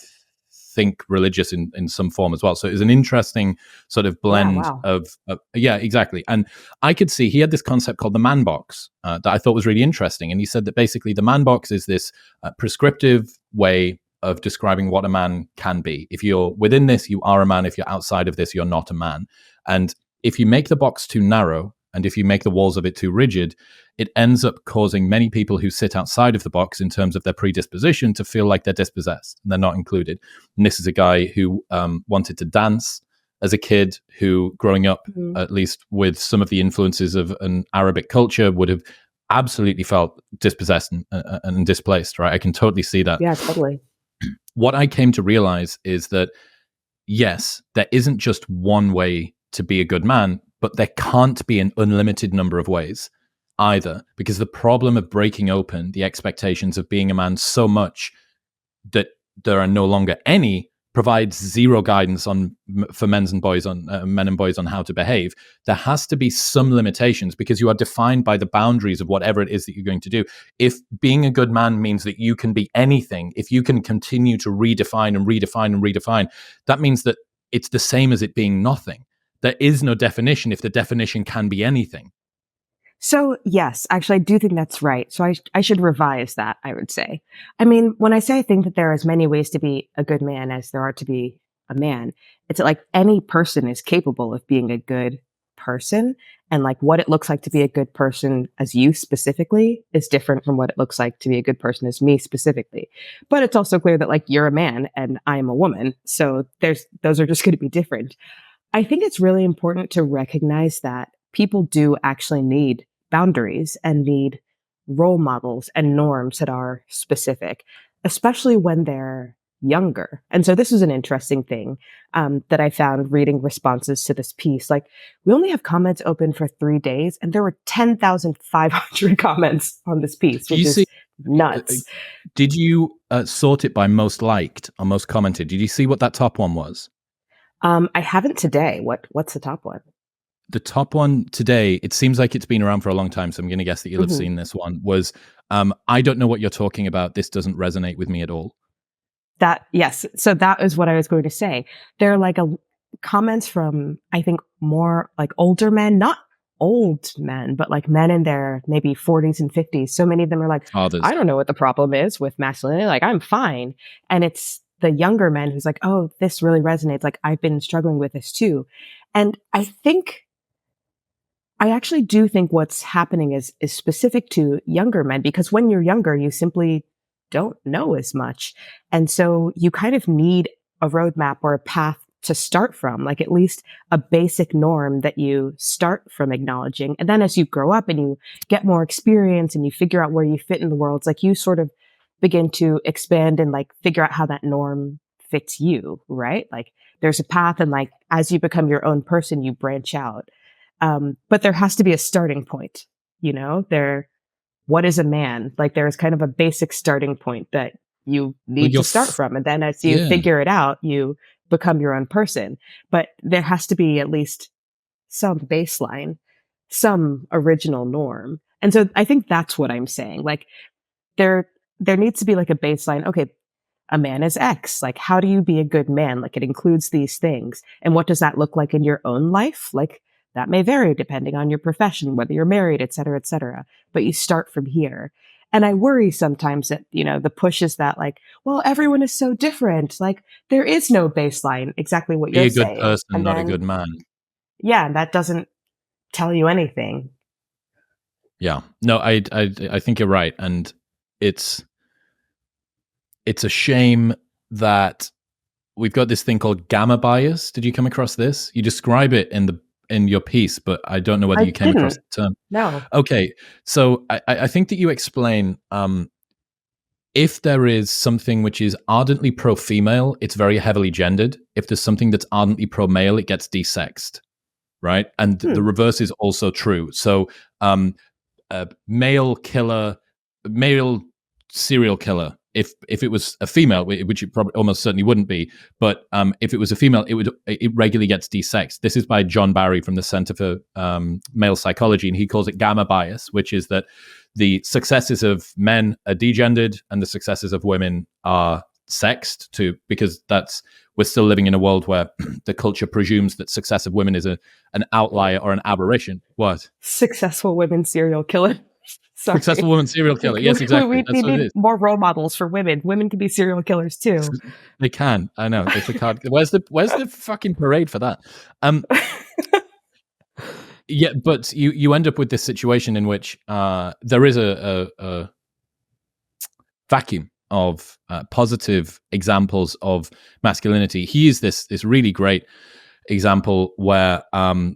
think religious in some form as well. So it was an interesting sort of blend Wow. of yeah, exactly. And I could see he had this concept called the man box that I thought was really interesting. And he said that basically the man box is this prescriptive way of describing what a man can be. If you're within this, you are a man. If you're outside of this, you're not a man. And if you make the box too narrow, and if you make the walls of it too rigid, it ends up causing many people who sit outside of the box in terms of their predisposition to feel like they're dispossessed and they're not included. And this is a guy who wanted to dance as a kid, who growing up, at least with some of the influences of an Arabic culture, would have absolutely felt dispossessed and displaced, right? I can totally see that. Yeah, totally. What I came to realize is that, yes, there isn't just one way to be a good man, but there can't be an unlimited number of ways either, because the problem of breaking open the expectations of being a man so much that there are no longer any provides zero guidance for men and boys on how to behave. There has to be some limitations because you are defined by the boundaries of whatever it is that you're going to do. If being a good man means that you can be anything, if you can continue to redefine and redefine and redefine, that means that it's the same as it being nothing. There is no definition if the definition can be anything. So yes, actually, I do think that's right. So I should revise that, I would say. I mean, when I say I think that there are as many ways to be a good man as there are to be a man, it's like any person is capable of being a good person. And like what it looks like to be a good person as you specifically is different from what it looks like to be a good person as me specifically. But it's also clear that like you're a man and I'm a woman. So those are just going to be different. I think it's really important to recognize that people do actually need boundaries and need role models and norms that are specific, especially when they're younger. And so this was an interesting thing that I found reading responses to this piece. Like, we only have comments open for 3 days, and there were 10,500 comments on this piece, Do which you is see? nuts. Did you sort it by most liked or most commented? Did you see what that top one was? I haven't today. What's the top one? The top one today, it seems like it's been around for a long time, so I'm going to guess that you'll have Mhm. seen this one, was I don't know what you're talking about. This doesn't resonate with me at all. Yes. So that is what I was going to say. There are like comments from, I think, more like older men, not old men, but like men in their maybe 40s and 50s. So many of them are like, Fathers. I don't know what the problem is with masculinity. Like, I'm fine. And it's the younger men who's like, oh, this really resonates. Like, I've been struggling with this too. And I actually do think what's happening is specific to younger men, because when you're younger, you simply don't know as much. And so you kind of need a roadmap or a path to start from, like at least a basic norm that you start from acknowledging. And then as you grow up and you get more experience and you figure out where you fit in the world, it's like you sort of begin to expand and like figure out how that norm fits you, right? Like there's a path, and like as you become your own person, you branch out. But there has to be a starting point, what is a man? Like there's kind of a basic starting point that you need to start from. And then as you figure it out, you become your own person. But there has to be at least some baseline, some original norm. And so I think that's what I'm saying. Like there needs to be like a baseline. Okay, a man is X. Like, how do you be a good man? Like, it includes these things. And what does that look like in your own life? Like, that may vary depending on your profession, whether you're married, et cetera, et cetera. But you start from here. And I worry sometimes that, the push is that like, well, everyone is so different. Like, there is no baseline, exactly what you're saying. Be a good person, and not a good man. Yeah, that doesn't tell you anything. Yeah. No, I think you're right. And it's a shame that we've got this thing called gamma bias. Did you come across this? You describe it in your piece, but I don't know whether you came across the term. No. Okay. So I think that you explain if there is something which is ardently pro-female, it's very heavily gendered. If there's something that's ardently pro-male, it gets desexed, right? And the reverse is also true. So male serial killer, if it was a female, which it probably almost certainly wouldn't be, but if it was a female, it regularly gets desexed. This is by John Barry from the Center for Male Psychology, and he calls it gamma bias, which is that the successes of men are degendered and the successes of women are sexed too, because we're still living in a world where the culture presumes that success of women is an outlier or an aberration. What? Successful women serial killer. Sorry. Successful woman serial killer. Yes, exactly. We need more role models for women. Women can be serial killers too. They can. I know. It's a card. Where's the fucking parade for that? Yeah, but you end up with this situation in which there is a vacuum of positive examples of masculinity. He is this really great example where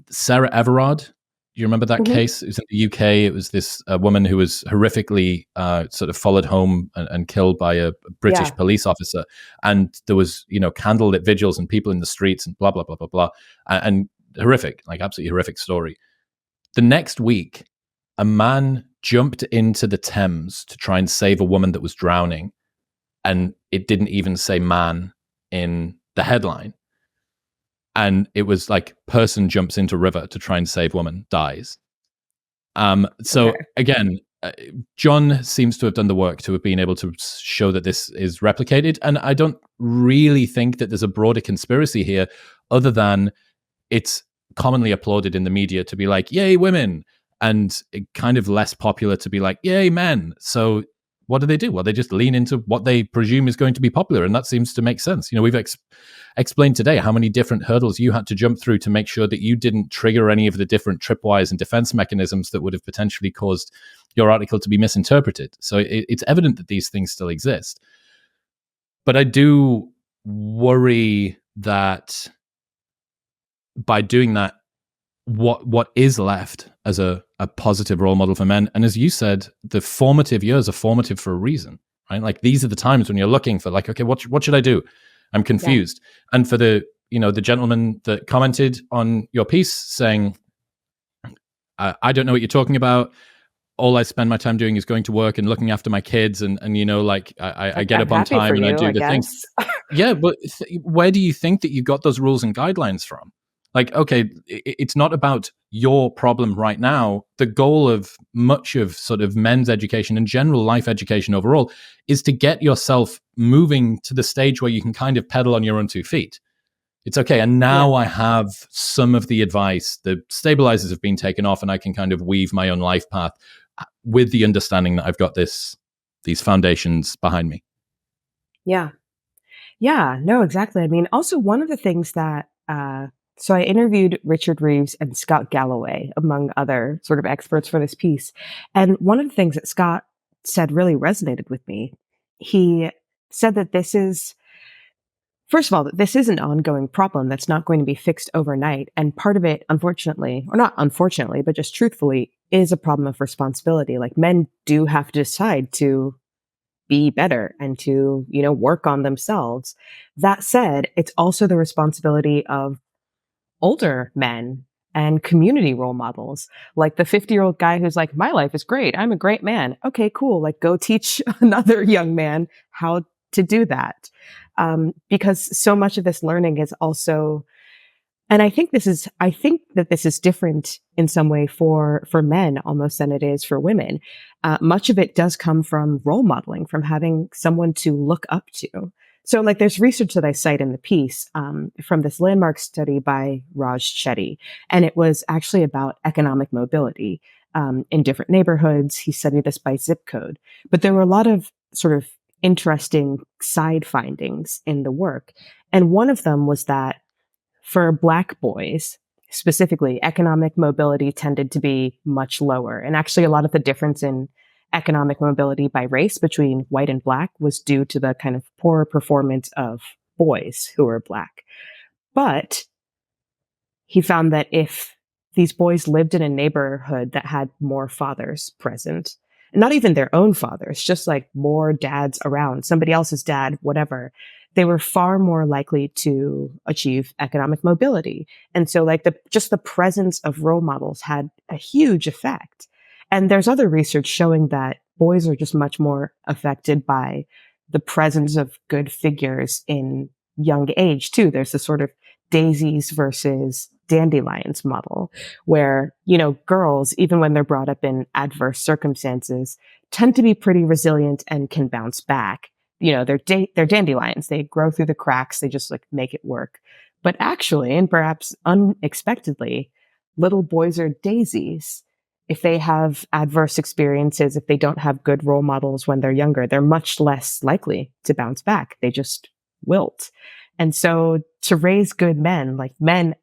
Sarah Everard. Do you remember that case? It was in the UK. It was this woman who was horrifically sort of followed home and killed by a British police officer. And there was, candlelit vigils and people in the streets and blah, blah, blah, blah, blah. And horrific, like absolutely horrific story. The next week, a man jumped into the Thames to try and save a woman that was drowning. And it didn't even say man in the headline. And it was like person jumps into river to try and save woman, dies. Again, John seems to have done the work to have been able to show that this is replicated. And I don't really think that there's a broader conspiracy here other than it's commonly applauded in the media to be like, yay, women. And it kind of less popular to be like, yay, men. So what do? Well, they just lean into what they presume is going to be popular. And that seems to make sense. We've explained today how many different hurdles you had to jump through to make sure that you didn't trigger any of the different tripwires and defense mechanisms that would have potentially caused your article to be misinterpreted. So it's evident that these things still exist. But I do worry that by doing that, what is left as a positive role model for men. And as you said, the formative years are formative for a reason, right? Like these are the times when you're looking for like, okay, what should I do? I'm confused. Yeah. And for the gentleman that commented on your piece saying, I don't know what you're talking about. All I spend my time doing is going to work and looking after my kids. And I get up on time and I do the things. Yeah. But where do you think that you got those rules and guidelines from? Like, okay, it's not about your problem right now. The goal of much of sort of men's education and general life education overall is to get yourself moving to the stage where you can kind of pedal on your own 2 feet. It's okay. And now Yeah. I have some of the advice. The stabilizers have been taken off, and I can kind of weave my own life path with the understanding that I've got these foundations behind me. Yeah. Yeah, no, exactly. I mean, also one of the things that, so I interviewed Richard Reeves and Scott Galloway, among other sort of experts for this piece. And one of the things that Scott said really resonated with me. He said that this is, first of all, that this is an ongoing problem that's not going to be fixed overnight. And part of it, unfortunately, or not unfortunately, but just truthfully, is a problem of responsibility. Like men do have to decide to be better and to, work on themselves. That said, it's also the responsibility of older men and community role models, like the 50-year-old guy who's like, my life is great. I'm a great man. Okay, cool. Like go teach another young man how to do that. Because so much of this learning is also, and I think that this is different in some way for men almost than it is for women. Much of it does come from role modeling, from having someone to look up to. So like there's research that I cite in the piece, from this landmark study by Raj Chetty, and it was actually about economic mobility, in different neighborhoods. He studied this by zip code, but there were a lot of sort of interesting side findings in the work. And one of them was that for Black boys, specifically, economic mobility tended to be much lower. And actually, a lot of the difference in economic mobility by race between white and Black was due to the kind of poorer performance of boys who were Black. But he found that if these boys lived in a neighborhood that had more fathers present, not even their own fathers, just like more dads around, somebody else's dad, whatever, they were far more likely to achieve economic mobility. And so like just the presence of role models had a huge effect. And there's other research showing that boys are just much more affected by the presence of good figures in young age too. There's this sort of daisies versus dandelions model where, girls, even when they're brought up in adverse circumstances, tend to be pretty resilient and can bounce back. They're dandelions. They grow through the cracks. They just like make it work. But actually, and perhaps unexpectedly, little boys are daisies. If they have adverse experiences, if they don't have good role models when they're younger, they're much less likely to bounce back. They just wilt. And so to raise good men, like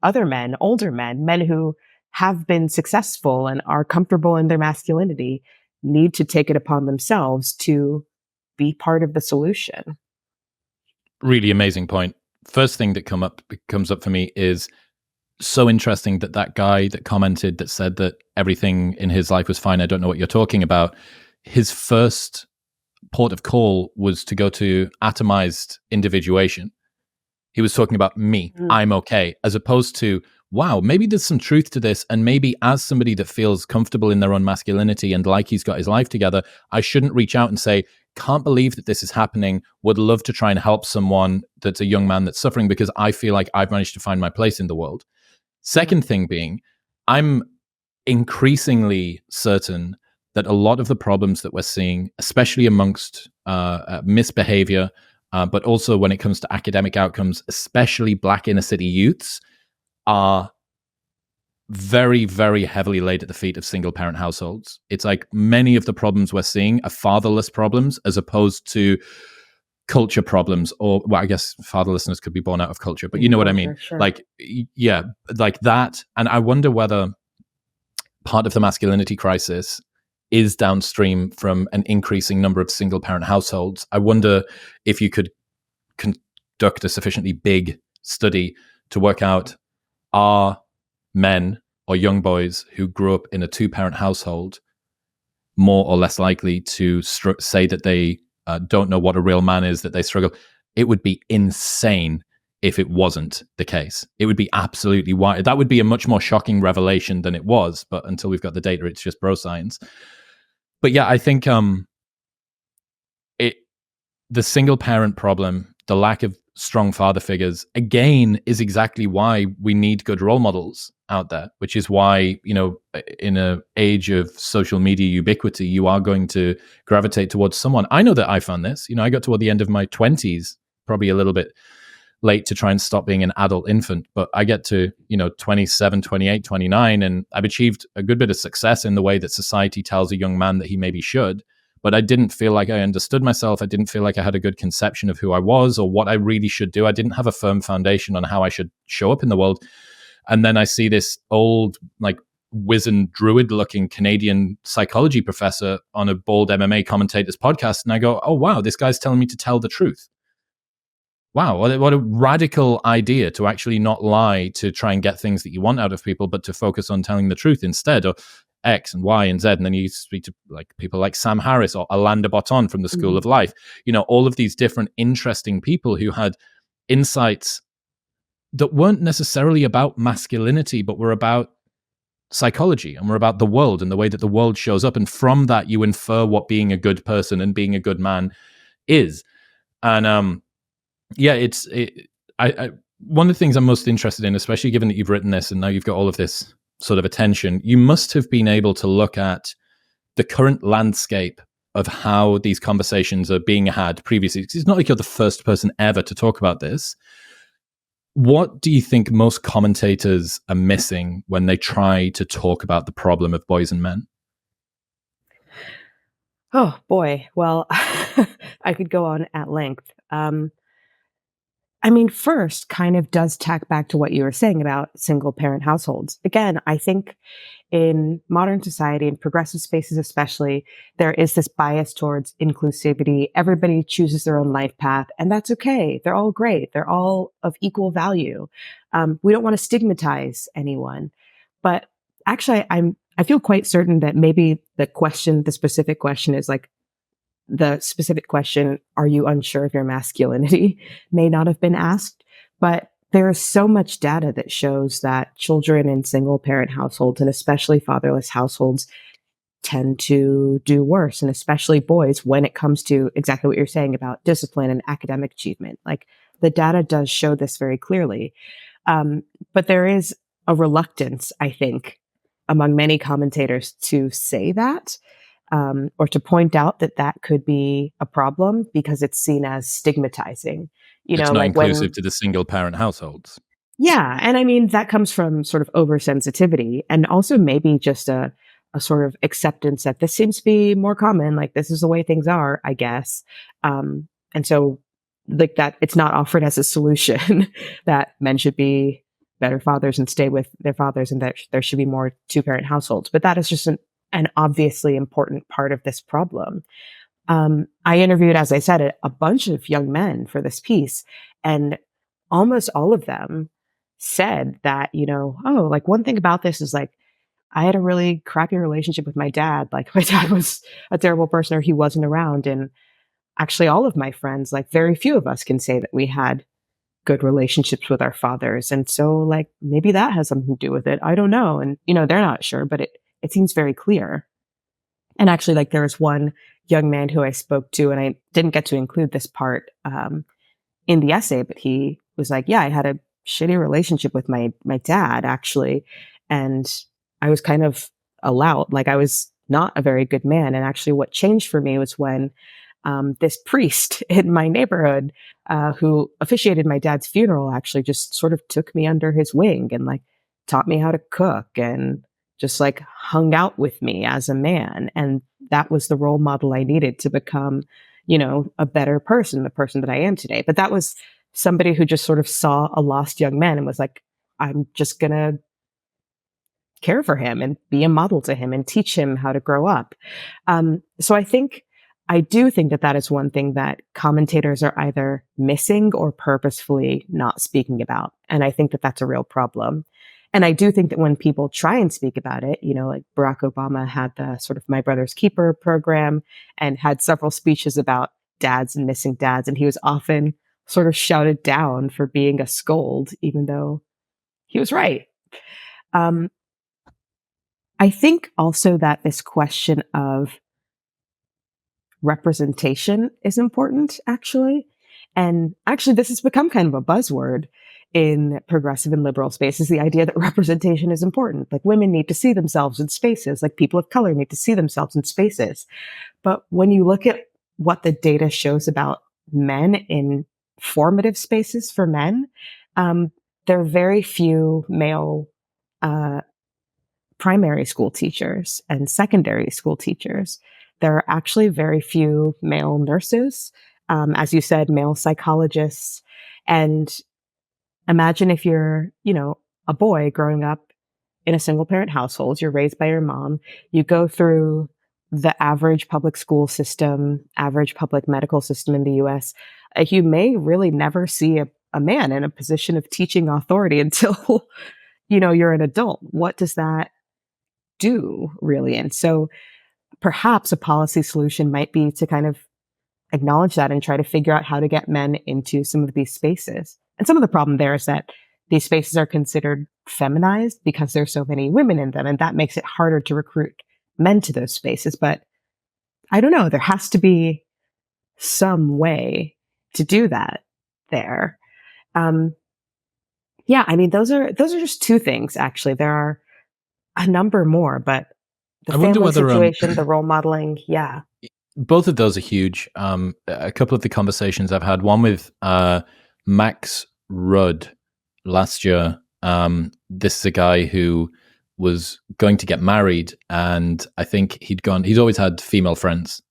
other men, older men who have been successful and are comfortable in their masculinity, need to take it upon themselves to be part of the solution. Really amazing point. First thing that comes up for me is so interesting that guy that commented that said that everything in his life was fine. I don't know what you're talking about. His first port of call was to go to atomized individuation. He was talking about me, I'm okay, as opposed to, wow, maybe there's some truth to this. And maybe as somebody that feels comfortable in their own masculinity and like he's got his life together, I shouldn't reach out and say, can't believe that this is happening. Would love to try and help someone that's a young man that's suffering because I feel like I've managed to find my place in the world. Second thing being, I'm increasingly certain that a lot of the problems that we're seeing, especially amongst misbehavior, but also when it comes to academic outcomes, especially Black inner city youths, are very, very heavily laid at the feet of single parent households. It's like many of the problems we're seeing are fatherless problems as opposed to culture problems, or well, I guess fatherlessness could be born out of culture, but you know what I mean? Sure. Like, yeah, like that. And I wonder whether part of the masculinity crisis is downstream from an increasing number of single parent households. I wonder if you could conduct a sufficiently big study to work out, are men or young boys who grew up in a two-parent household more or less likely to say that they don't know what a real man is, that they struggle? It would be insane if it wasn't the case. It would be absolutely wild. That would be a much more shocking revelation than it was, but until we've got the data, it's just bro science. But yeah, I think the single parent problem, the lack of strong father figures, again, is exactly why we need good role models out there, which is why, in an age of social media ubiquity, you are going to gravitate towards someone. I know that I found this. I got toward the end of my 20s, probably a little bit late to try and stop being an adult infant. But I get to, 27, 28, 29, and I've achieved a good bit of success in the way that society tells a young man that he maybe should. But I didn't feel like I understood myself. I didn't feel like I had a good conception of who I was or what I really should do. I didn't have a firm foundation on how I should show up in the world. And then I see this old, like, wizened druid-looking Canadian psychology professor on a bald MMA commentator's podcast, and I go, oh, wow, this guy's telling me to tell the truth. Wow, what a radical idea, to actually not lie to try and get things that you want out of people, but to focus on telling the truth instead, or X and Y and Z. And then you speak to like people like Sam Harris or Alain de Botton from the School of Life, all of these different interesting people who had insights that weren't necessarily about masculinity, but were about psychology and were about the world and the way that the world shows up. And from that, you infer what being a good person and being a good man is. And one of the things I'm most interested in, especially given that you've written this and now you've got all of this sort of attention, you must have been able to look at the current landscape of how these conversations are being had previously. It's not like you're the first person ever to talk about this. What do you think most commentators are missing when they try to talk about the problem of boys and men? Oh, boy. Well, I could go on at length. First kind of does tack back to what you were saying about single parent households. Again, I think in modern society and progressive spaces especially, there is this bias towards inclusivity. Everybody chooses their own life path, and that's okay. They're all great. They're all of equal value. We don't want to stigmatize anyone. But actually, I feel quite certain that maybe the specific question is like, the specific question, are you unsure of your masculinity, may not have been asked. But there is so much data that shows that children in single parent households, and especially fatherless households, tend to do worse, and especially boys, when it comes to exactly what you're saying about discipline and academic achievement. Like, the data does show this very clearly. But there is a reluctance, I think, among many commentators to say that, or to point out that that could be a problem because it's seen as stigmatizing. It's not inclusive to the single parent households. Yeah. And that comes from sort of oversensitivity, and also maybe just a sort of acceptance that this seems to be more common. Like, this is the way things are, I guess. And so, like, that it's not offered as a solution that men should be better fathers and stay with their fathers, and that there should be more two-parent households. But that is just an obviously important part of this problem. I interviewed, as I said, a bunch of young men for this piece, and almost all of them said that, like, one thing about this is, like, I had a really crappy relationship with my dad. Like, my dad was a terrible person, or he wasn't around. And actually, all of my friends, like, very few of us can say that we had good relationships with our fathers. And so, like, maybe that has something to do with it. I don't know. And, they're not sure, but it seems very clear. And actually, like, there was one young man who I spoke to, and I didn't get to include this part in the essay, but he was like, yeah, I had a shitty relationship with my dad, actually. And I was kind of a lout. Like, I was not a very good man. And actually, what changed for me was when this priest in my neighborhood who officiated my dad's funeral actually just sort of took me under his wing and, like, taught me how to cook and just, like, hung out with me as a man. And that was the role model I needed to become, a better person, the person that I am today. But that was somebody who just sort of saw a lost young man and was like, I'm just going to care for him and be a model to him and teach him how to grow up. So I do think that that is one thing that commentators are either missing or purposefully not speaking about. And I think that that's a real problem. And I do think that when people try and speak about it, like Barack Obama had the sort of My Brother's Keeper program and had several speeches about dads and missing dads. And he was often sort of shouted down for being a scold, even though he was right. I think also that this question of representation is important, actually. And actually, this has become kind of a buzzword in progressive and liberal spaces, the idea that representation is important. Like, women need to see themselves in spaces, like people of color need to see themselves in spaces. But when you look at what the data shows about men in formative spaces for men, there are very few male uh, primary school teachers and secondary school teachers. There are actually very few male nurses, as you said, male psychologists. And imagine if you're, a boy growing up in a single parent household, you're raised by your mom, you go through the average public school system, average public medical system in the US, you may really never see a man in a position of teaching authority until, you're an adult. What does that do really? And so perhaps a policy solution might be to kind of acknowledge that and try to figure out how to get men into some of these spaces. And some of the problem there is that these spaces are considered feminized because there's so many women in them, and that makes it harder to recruit men to those spaces. But I don't know, there has to be some way to do that there. Yeah, I mean, those are just two things, actually. There are a number more, but the I wonder family whether situation, the role modeling, yeah. both of those are huge. A couple of the conversations I've had, one with Max Rudd last year. This is a guy who was going to get married, and I think he's always had female friends.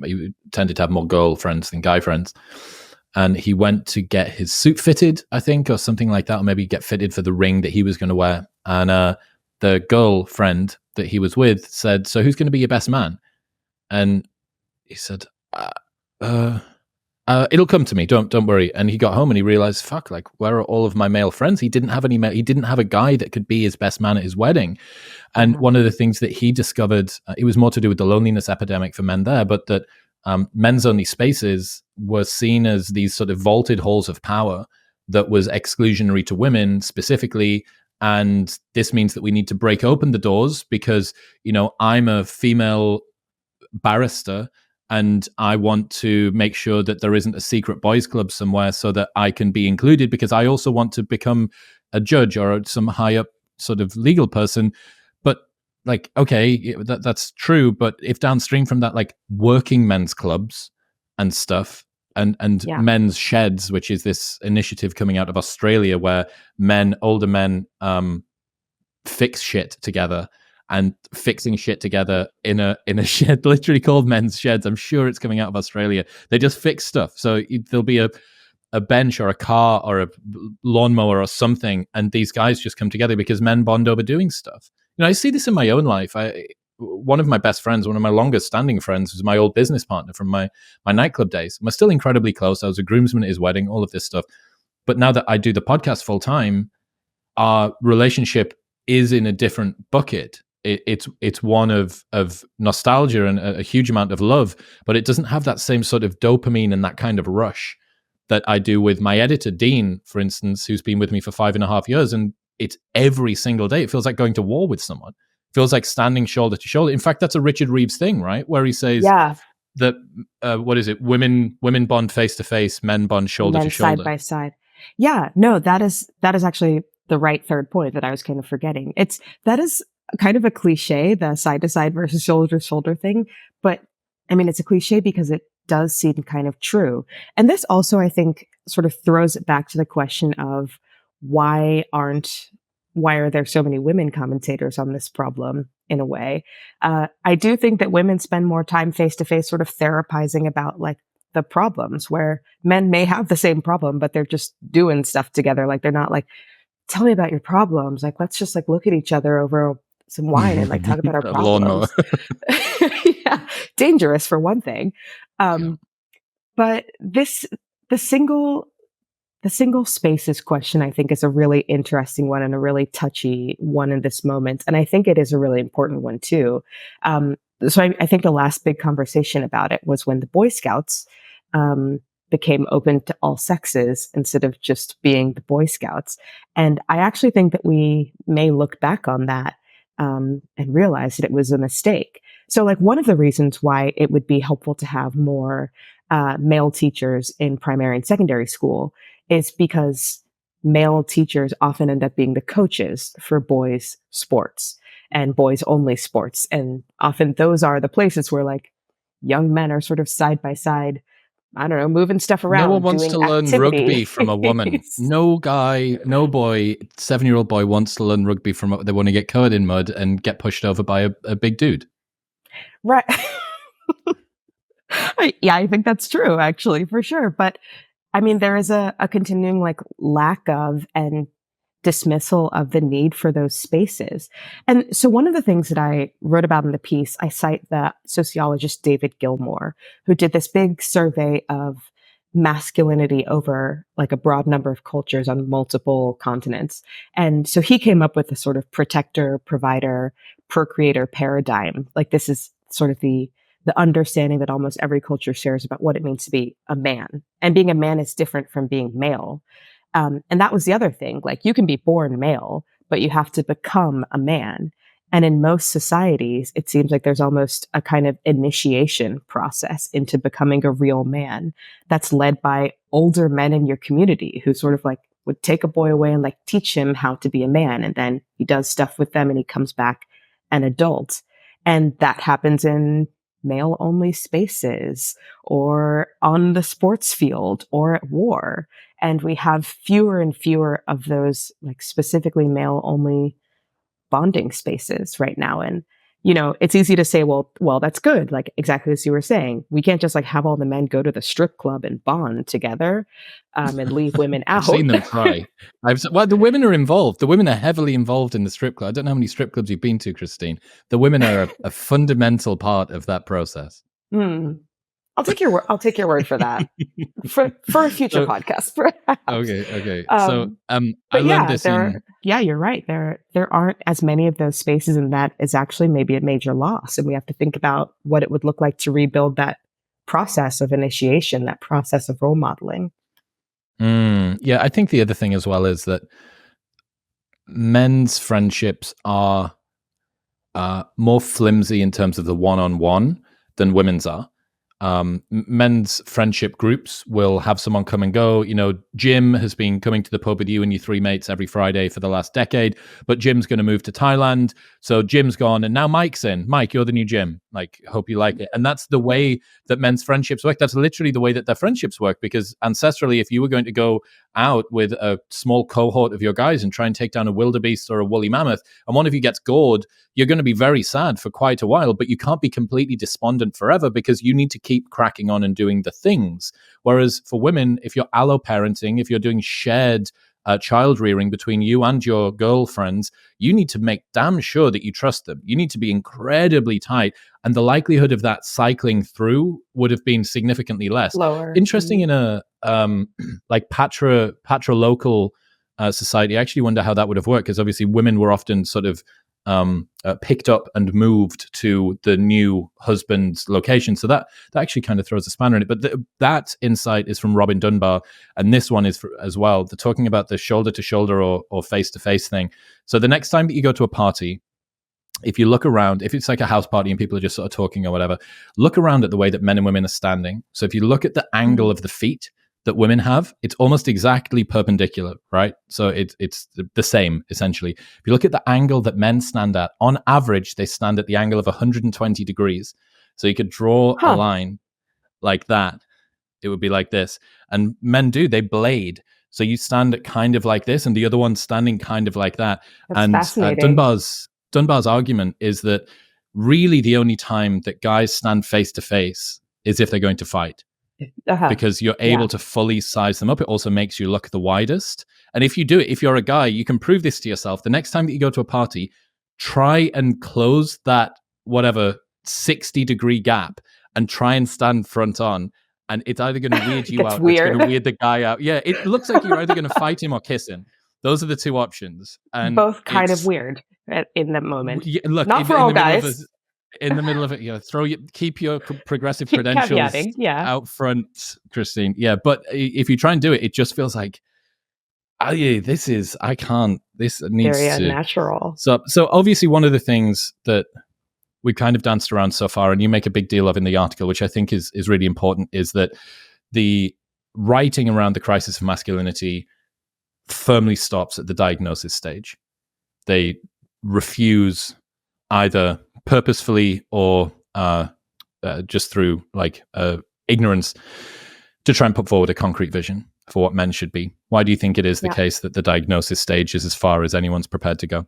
He tended to have more girl friends than guy friends. And he went to get his suit fitted, I think, or something like that, or maybe get fitted for the ring that he was going to wear. And the girlfriend that he was with said, "So who's going to be your best man?" And he said, "It'll come to me. Don't worry." And he got home and he realized, fuck, like, where are all of my male friends? He didn't have he didn't have a guy that could be his best man at his wedding. And one of the things that he discovered, it was more to do with the loneliness epidemic for men there, but that men's only spaces were seen as these sort of vaulted halls of power that was exclusionary to women specifically. And this means that we need to break open the doors because, I'm a female barrister and I want to make sure that there isn't a secret boys club somewhere so that I can be included, because I also want to become a judge or some high up sort of legal person. But like, okay, that's true. But if downstream from that, like working men's clubs and stuff and Yeah. men's sheds, which is this initiative coming out of Australia where older men fix shit together, and fixing shit together in a shed literally called men's sheds. I'm sure it's coming out of Australia. They just fix stuff. So there'll be a bench or a car or a lawnmower or something, and these guys just come together because men bond over doing stuff. I see this in my own life. One of my best friends, one of my longest standing friends, was my old business partner from my nightclub days. We're still incredibly close. I was a groomsman at his wedding, all of this stuff. But now that I do the podcast full time, our relationship is in a different bucket. It's one of nostalgia and a huge amount of love, but it doesn't have that same sort of dopamine and that kind of rush that I do with my editor, Dean, for instance, who's been with me for 5.5 years. And it's every single day. It feels like going to war with someone. It feels like standing shoulder to shoulder. In fact, that's a Richard Reeves thing, right? Where he says that, what is it? Women bond face to face, men bond shoulder to shoulder. Side by side. Yeah, no, that is actually the right third point that I was kind of forgetting. That is kind of a cliche, the side to side versus shoulder to shoulder thing. But I mean, it's a cliche because it does seem kind of true. And this also, I think, sort of throws it back to the question of why are there so many women commentators on this problem in a way? I do think that women spend more time face to face sort of therapizing about like the problems, where men may have the same problem, but they're just doing stuff together. Like they're not like, tell me about your problems. Like, let's just like look at each other over some wine and like talk about our problems. Yeah. Dangerous for one thing. But the single spaces question, I think, is a really interesting one and a really touchy one in this moment. And I think it is a really important one too. So I think the last big conversation about it was when the Boy Scouts became open to all sexes instead of just being the Boy Scouts. And I actually think that we may look back on that and realize that it was a mistake. So like one of the reasons why it would be helpful to have more male teachers in primary and secondary school is because male teachers often end up being the coaches for boys' sports and boys only sports. And often those are the places where like young men are sort of side by side I don't know, moving stuff No one around, wants doing to learn rugby from a woman. activities. No guy, no boy, 7-year-old boy wants to learn rugby from. They want to get covered in mud and get pushed over by a big dude. Right. Yeah, I think that's true, actually, for sure. But I mean, there is a continuing like lack of and dismissal of the need for those spaces. And so one of the things that I wrote about in the piece, I cite the sociologist David Gilmore, who did this big survey of masculinity over like a broad number of cultures on multiple continents. And so he came up with a sort of protector, provider, procreator paradigm. Like this is sort of the understanding that almost every culture shares about what it means to be a man. And being a man is different from being male. And that was the other thing. Like you can be born male, but you have to become a man. And in most societies, it seems like there's almost a kind of initiation process into becoming a real man that's led by older men in your community who sort of like would take a boy away and like teach him how to be a man. And then he does stuff with them and he comes back an adult. And that happens in male only spaces or on the sports field or at war. And we have fewer and fewer of those like specifically male only bonding spaces right now. And, you know, it's easy to say, well, that's good. Like exactly as you were saying, we can't just like have all the men go to the strip club and bond together and leave women out. I've seen them try. Well, the women are involved. The women are heavily involved in the strip club. I don't know how many strip clubs you've been to, Christine. The women are a fundamental part of that process. I'll take your word for that for a future podcast, perhaps. Okay. So I learned this yeah, you're right. There aren't as many of those spaces, and that is actually maybe a major loss. And we have to think about what it would look like to rebuild that process of initiation, that process of role modeling. Yeah, I think the other thing as well is that men's friendships are more flimsy in terms of the one-on-one than women's are. Men's friendship groups will have someone come and go. You know, Jim has been coming to the pub with you and your three mates every Friday for the last decade, but Jim's going to move to Thailand. So Jim's gone and now Mike's in. Mike, you're the new Jim. Like, hope you like it. And that's the way that men's friendships work. That's literally the way that their friendships work, because ancestrally, if you were going to go out with a small cohort of your guys and try and take down a wildebeest or a woolly mammoth, and one of you gets gored, you're going to be very sad for quite a while, but you can't be completely despondent forever because you need to keep cracking on and doing the things. Whereas for women, if you're alloparenting, if you're doing shared child rearing between you and your girlfriends, you need to make damn sure that you trust them. You need to be incredibly tight. And the likelihood of that cycling through would have been significantly less. Lower. Interesting in a like patrilocal society, I actually wonder how that would have worked, because obviously women were often sort of picked up and moved to the new husband's location. So that actually kind of throws a spanner in it. But that insight is from Robin Dunbar. And this one is as well. They're talking about the shoulder to shoulder or face to face thing. So the next time that you go to a party, if you look around, if it's like a house party and people are just sort of talking or whatever, look around at the way that men and women are standing. So if you look at the angle of the feet that women have, it's almost exactly perpendicular, right? So it's the same, essentially. If you look at the angle that men stand at, on average, they stand at the angle of 120 degrees. So you could draw a line like that. It would be like this. And men they blade. So you stand at kind of like this, and the other one's standing kind of like that. That's and fascinating. Dunbar's argument is that really the only time that guys stand face to face is if they're going to fight. Because you're able to fully size them up. It also makes you look the widest. And if you do it, if you're a guy, you can prove this to yourself. The next time that you go to a party, try and close that, 60-degree gap and try and stand front on. And it's either going to weird you out or it's going to weird the guy out. Yeah, it looks like you're either going to fight him or kiss him. Those are the two options. And both kind of weird in that moment. Look, not for all guys. In the middle of it, keep your progressive credentials out front, Christine. Yeah, but if you try and do it, it just feels like, this needs very unnatural. So obviously one of the things that we kind of danced around so far, and you make a big deal of in the article, which I think is really important, is that the writing around the crisis of masculinity firmly stops at the diagnosis stage. They refuse, either purposefully or just through ignorance, to try and put forward a concrete vision for what men should be. Why do you think it is the Yeah. case that the diagnosis stage is as far as anyone's prepared to go?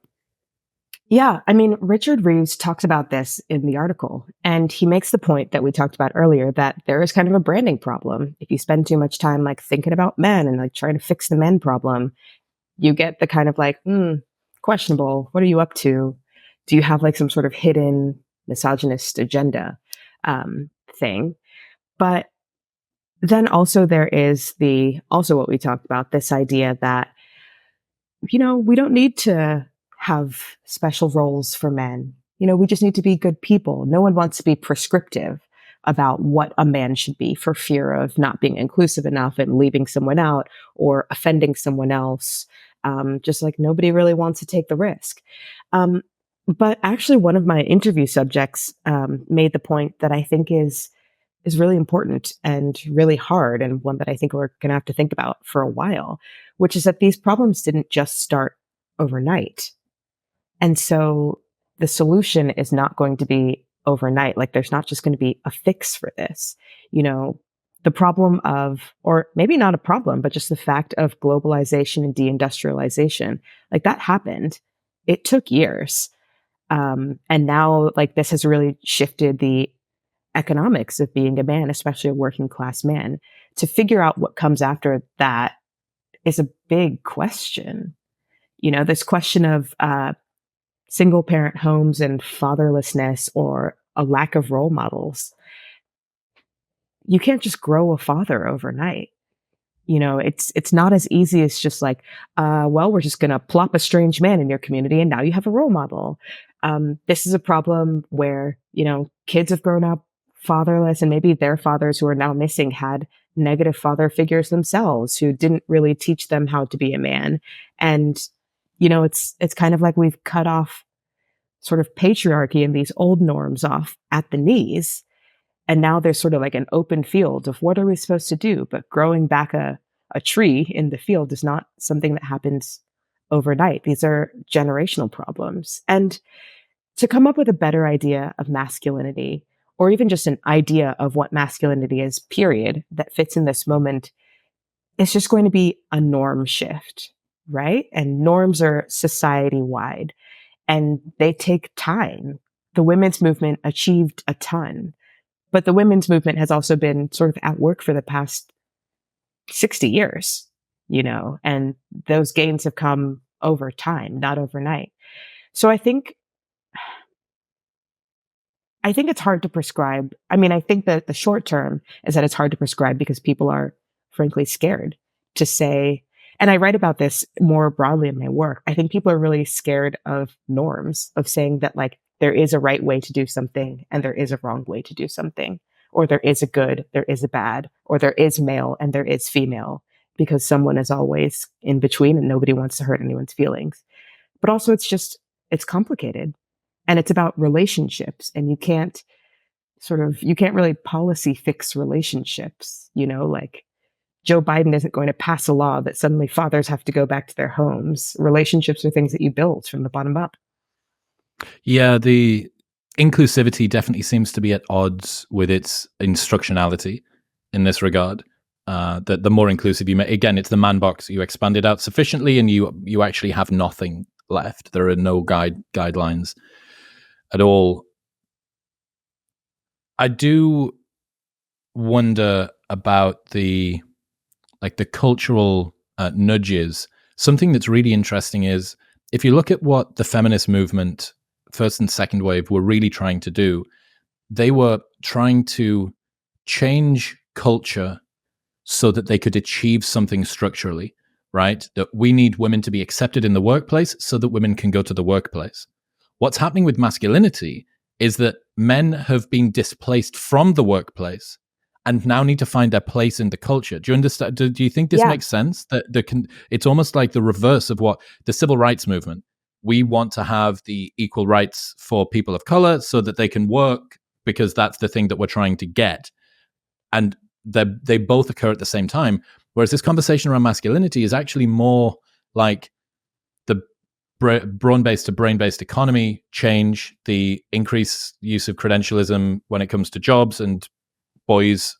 Yeah, I mean, Richard Reeves talks about this in the article, and he makes the point that we talked about earlier that there is kind of a branding problem. If you spend too much time like thinking about men and like trying to fix the men problem, you get the kind of like, questionable. What are you up to? Do you have like some sort of hidden misogynist agenda thing? But then also there is also what we talked about, this idea that, we don't need to have special roles for men. We just need to be good people. No one wants to be prescriptive about what a man should be for fear of not being inclusive enough and leaving someone out or offending someone else. Just like nobody really wants to take the risk. But actually, one of my interview subjects made the point that I think is really important and really hard, and one that I think we're going to have to think about for a while, which is that these problems didn't just start overnight. And so the solution is not going to be overnight. Like there's not just going to be a fix for this. The problem of, or maybe not a problem, but just the fact of globalization and deindustrialization, like that happened. It took years. And now like this has really shifted the economics of being a man, especially a working class man. To figure out what comes after that is a big question. This question of single parent homes and fatherlessness or a lack of role models. You can't just grow a father overnight. It's not as easy as just like, well, we're just going to plop a strange man in your community and now you have a role model. This is a problem where, kids have grown up fatherless and maybe their fathers who are now missing had negative father figures themselves who didn't really teach them how to be a man. And, it's kind of like we've cut off sort of patriarchy and these old norms off at the knees. And now there's sort of like an open field of what are we supposed to do? But growing back a tree in the field is not something that happens overnight. These are generational problems. And to come up with a better idea of masculinity, or even just an idea of what masculinity is, period, that fits in this moment, it's just going to be a norm shift, right? And norms are society wide and they take time. The women's movement achieved a ton, but the women's movement has also been sort of at work for the past 60 years, and those gains have come over time, not overnight. So I think it's hard to prescribe. I mean, I think that the short term is that it's hard to prescribe because people are frankly scared to say, and I write about this more broadly in my work. I think people are really scared of norms, of saying that like there is a right way to do something and there is a wrong way to do something, or there is a good, there is a bad, or there is male and there is female, because someone is always in between and nobody wants to hurt anyone's feelings. But also it's complicated. And it's about relationships, and you can't really policy fix relationships, like Joe Biden isn't going to pass a law that suddenly fathers have to go back to their homes. Relationships are things that you build from the bottom up. Yeah, the inclusivity definitely seems to be at odds with its instructionality in this regard. That the more inclusive you make, again, it's the man box. You expand it out sufficiently and you actually have nothing left. There are no guidelines at all. I do wonder about the cultural nudges. Something that's really interesting is if you look at what the feminist movement, first and second wave, were really trying to do, they were trying to change culture so that they could achieve something structurally, right? That we need women to be accepted in the workplace so that women can go to the workplace. What's happening with masculinity is that men have been displaced from the workplace and now need to find their place in the culture. Do you understand? Do you think this makes sense? That it's almost like the reverse of what the civil rights movement. We want to have the equal rights for people of color so that they can work because that's the thing that we're trying to get. And they both occur at the same time. Whereas this conversation around masculinity is actually more like the brawn-based to brain-based economy change, the increased use of credentialism when it comes to jobs and boys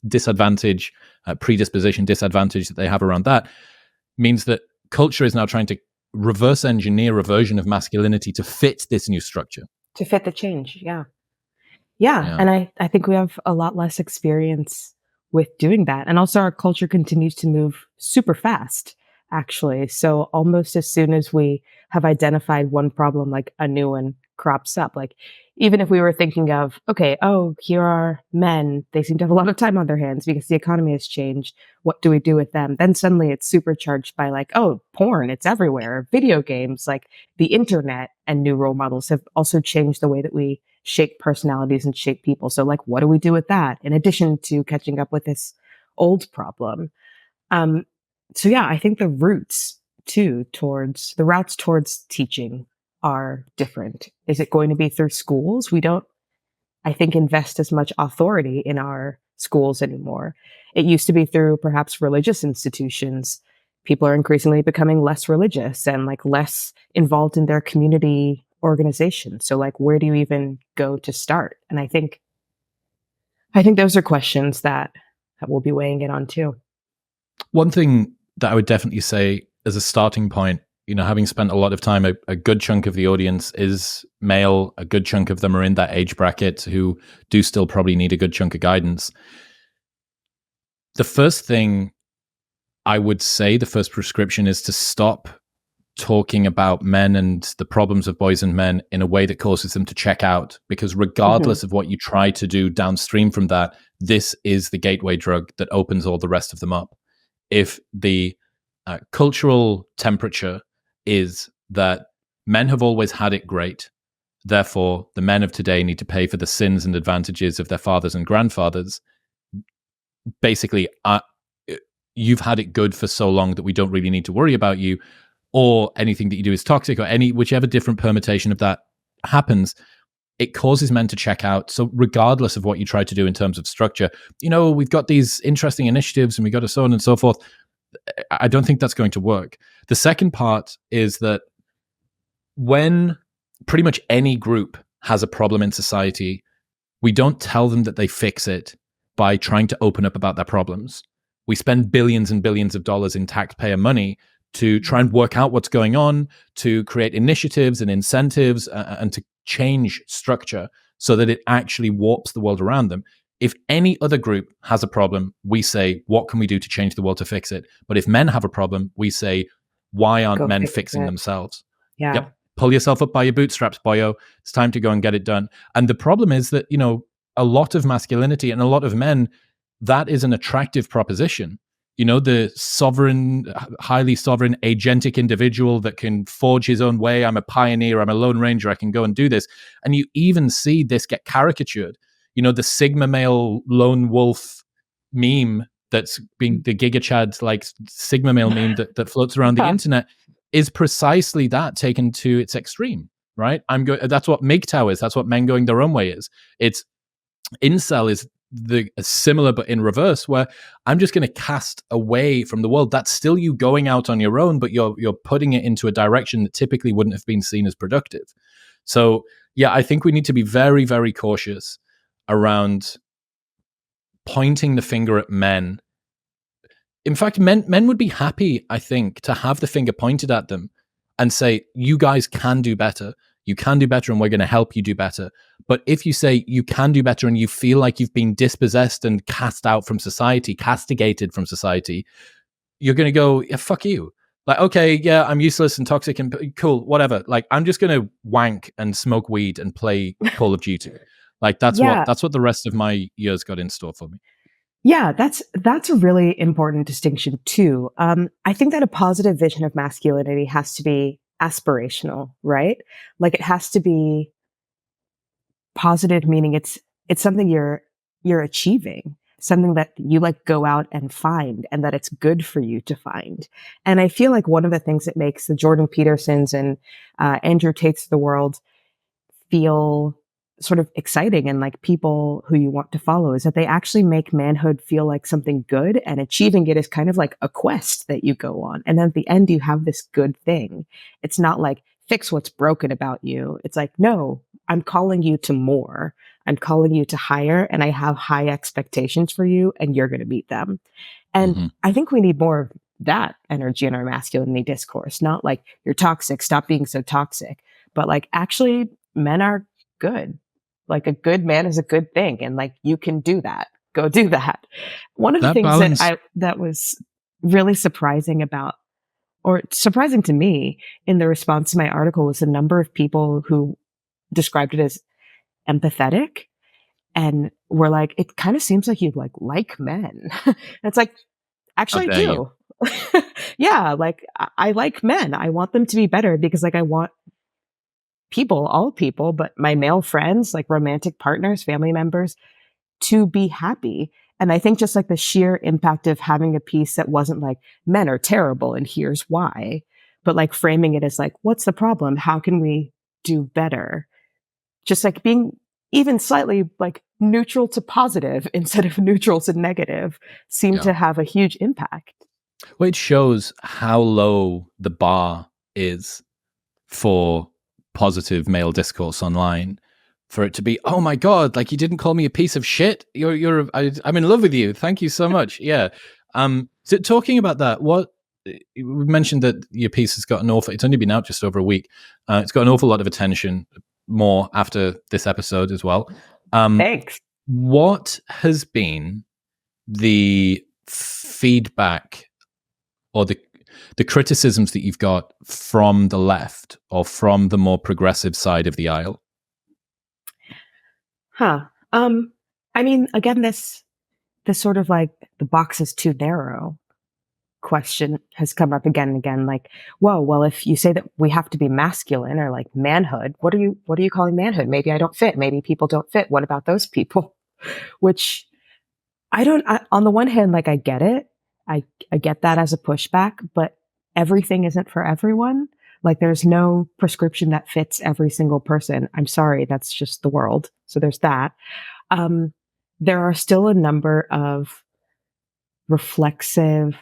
disadvantage, predisposition, disadvantage that they have around that, means that culture is now trying to reverse engineer a version of masculinity to fit this new structure. To fit the change. Yeah. And I think we have a lot less experience with doing that. And also our culture continues to move super fast, actually. So almost as soon as we have identified one problem, like a new one crops up. Like even if we were thinking of, okay, oh, here are men, they seem to have a lot of time on their hands because the economy has changed. What do we do with them? Then suddenly it's supercharged by like, oh, porn, it's everywhere. Video games, like the internet and new role models have also changed the way that we shape personalities and shape people. So like, what do we do with that? In addition to catching up with this old problem. So yeah, I think the routes towards teaching are different. Is it going to be through schools? We don't, I think, invest as much authority in our schools anymore. It used to be through perhaps religious institutions. People are increasingly becoming less religious and like less involved in their community organization. So like, where do you even go to start? And I think those are questions that we'll be weighing in on too. One thing that I would definitely say as a starting point, having spent a lot of time, a good chunk of the audience is male. A good chunk of them are in that age bracket who do still probably need a good chunk of guidance. The first thing I would say, the first prescription is to stop talking about men and the problems of boys and men in a way that causes them to check out, because regardless of what you try to do downstream from that, this is the gateway drug that opens all the rest of them up. If the cultural temperature is that men have always had it great, therefore the men of today need to pay for the sins and advantages of their fathers and grandfathers, basically, you've had it good for so long that we don't really need to worry about you, or anything that you do is toxic, or whichever different permutation of that happens, it causes men to check out. So regardless of what you try to do in terms of structure, we've got these interesting initiatives and we got to so on and so forth. I don't think that's going to work. The second part is that when pretty much any group has a problem in society, we don't tell them that they fix it by trying to open up about their problems. We spend billions and billions of dollars in taxpayer money to try and work out what's going on, to create initiatives and incentives, and to change structure so that it actually warps the world around them. If any other group has a problem, we say, what can we do to change the world to fix it? But if men have a problem, we say, why aren't men fixing themselves? Yeah. Yep. Pull yourself up by your bootstraps, boyo. It's time to go and get it done. And the problem is that, a lot of masculinity and a lot of men, that is an attractive proposition. The sovereign, highly sovereign, agentic individual that can forge his own way. I'm a pioneer. I'm a lone ranger. I can go and do this. And you even see this get caricatured. The Sigma male lone wolf meme that's being the Giga Chad, like Sigma male meme that floats around the internet is precisely that taken to its extreme, right? That's what MGTOW is. That's what men going their own way is. It's incel is the similar but in reverse, where I'm just going to cast away from the world. That's still you going out on your own, but you're putting it into a direction that typically wouldn't have been seen as productive. So yeah, I think we need to be very, very cautious around pointing the finger at men. In fact, men would be happy, I think, to have the finger pointed at them and say, you guys can do better. You can do better and we're going to help you do better. But if you say you can do better and you feel like you've been dispossessed and cast out from society, castigated from society, you're going to go, yeah, fuck you. Like, okay, yeah, I'm useless and toxic and cool, whatever. Like, I'm just going to wank and smoke weed and play Call of Duty. Like, that's what the rest of my years got in store for me. Yeah, that's a really important distinction too. I think that a positive vision of masculinity has to be aspirational, right? Like it has to be positive, meaning it's something you're achieving, something that you like go out and find, and that it's good for you to find. And I feel like one of the things that makes the Jordan Petersons and Andrew Tates of the world feel sort of exciting and like people who you want to follow is that they actually make manhood feel like something good, and achieving it is kind of like a quest that you go on. And then at the end, you have this good thing. It's not like fix what's broken about you. It's like, no, I'm calling you to more. I'm calling you to hire, and I have high expectations for you, and you're going to meet them. And Mm-hmm. I think we need more of that energy in our masculinity discourse, not like you're toxic, stop being so toxic, but like actually men are good. Like a good man is a good thing. And like you can do that. Go do that. One of the That things that balance. that was really surprising about, or surprising to me in the response to my article was the number of people who described it as empathetic and were like, it kind of seems like you like men. It's like, How actually, I dare you? do. Yeah, like I like men. I want them to be better because like I want people, all people, but my male friends, like romantic partners, family members, to be happy. And I think just like the sheer impact of having a piece that wasn't like men are terrible and here's why, but like framing it as like, what's the problem? How can we do better? Just like being even slightly like neutral to positive instead of neutral to negative seemed Yeah. to have a huge impact. Well, it shows how low the bar is for positive male discourse online. For it to be, oh my god, like you didn't call me a piece of shit. I'm in love with you. Thank you so much. Yeah. So talking about that, what we mentioned that your piece has got an awful. It's only been out just over a week. It's got an awful lot of attention, more after this episode as well. Thanks. What has been the feedback or the criticisms that you've got from the left or from the more progressive side of the aisle? Huh. I mean, again, this sort of like the box is too narrow question has come up again and again. Like, whoa, well, if you say that we have to be masculine or like manhood, what are you calling manhood? Maybe I don't fit. Maybe people don't fit. What about those people? Which on the one hand, like I get it. I get that as a pushback, but everything isn't for everyone. Like there's no prescription that fits every single person. I'm sorry. That's just the world. So there's that. There are still a number of reflexive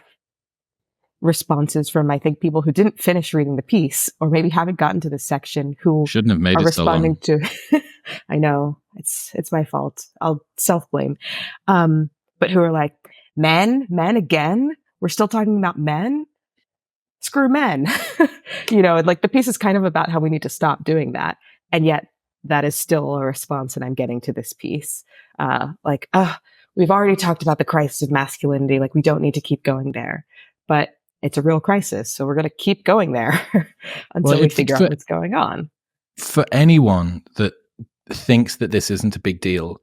responses from, I think, people who didn't finish reading the piece or maybe haven't gotten to the section who Shouldn't have made are it so responding long. to, I know it's my fault. I'll self blame. But who are like, men again? We're still talking about men? Screw men. Like the piece is kind of about how we need to stop doing that. And yet that is still a response that I'm getting to this piece. We've already talked about the crisis of masculinity. Like we don't need to keep going there, but it's a real crisis. So we're going to keep going there until we figure out what's going on. For anyone that thinks that this isn't a big deal,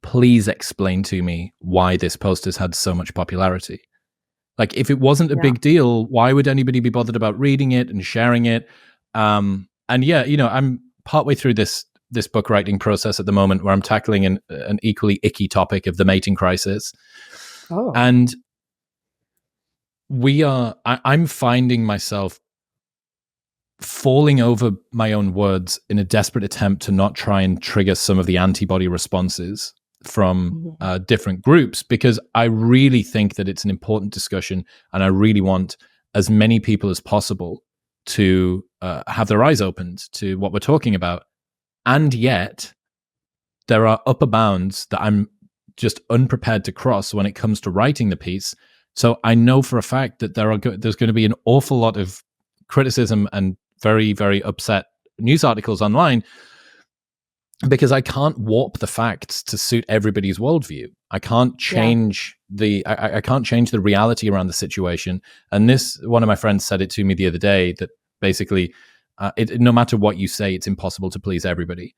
please explain to me why this post has had so much popularity. Like, if it wasn't a big deal, why would anybody be bothered about reading it and sharing it? And yeah, I'm partway through this book writing process at the moment where I'm tackling an equally icky topic of the mating crisis. Oh. And I'm finding myself falling over my own words in a desperate attempt to not try and trigger some of the antibody responses from different groups, because I really think that it's an important discussion and I really want as many people as possible to have their eyes opened to what we're talking about. And yet there are upper bounds that I'm just unprepared to cross when it comes to writing the piece. So I know for a fact that there's going to be an awful lot of criticism and very, very upset news articles online, because I can't warp the facts to suit everybody's worldview. I can't change I can't change the reality around the situation. And one of my friends said it to me the other day, that basically, no matter what you say, it's impossible to please everybody,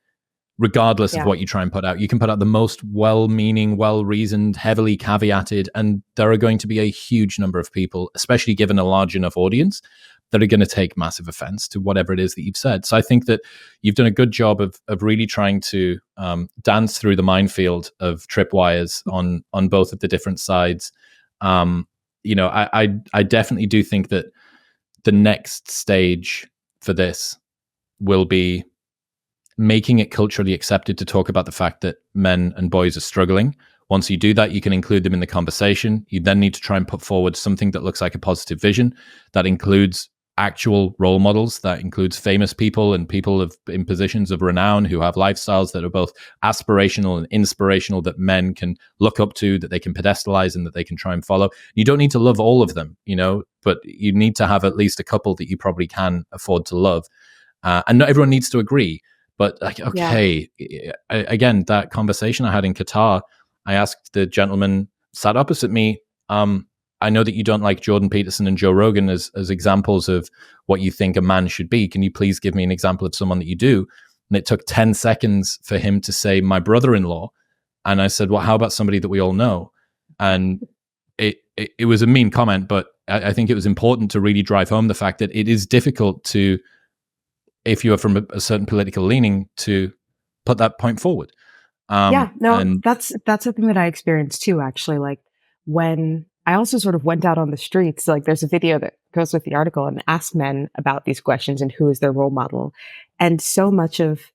regardless of what you try and put out. You can put out the most well-meaning, well-reasoned, heavily caveated, and there are going to be a huge number of people, especially given a large enough audience, that are going to take massive offense to whatever it is that you've said. So I think that you've done a good job of really trying to dance through the minefield of tripwires on both of the different sides. I definitely do think that the next stage for this will be making it culturally accepted to talk about the fact that men and boys are struggling. Once you do that, you can include them in the conversation. You then need to try and put forward something that looks like a positive vision that includes actual role models. That includes famous people and people in positions of renown who have lifestyles that are both aspirational and inspirational, that men can look up to, that they can pedestalize, and that they can try and follow. You don't need to love all of them, but you need to have at least a couple that you probably can afford to love. And not everyone needs to agree. But okay, again, that conversation I had in Qatar, I asked the gentleman sat opposite me, I know that you don't like Jordan Peterson and Joe Rogan as examples of what you think a man should be. Can you please give me an example of someone that you do? And it took 10 seconds for him to say, my brother-in-law. And I said, well, how about somebody that we all know? And it was a mean comment, but I think it was important to really drive home the fact that it is difficult to, if you are from a certain political leaning, to put that point forward. That's something that I experienced too, actually. Like when I also sort of went out on the streets, like there's a video that goes with the article and asked men about these questions and who is their role model. And so much of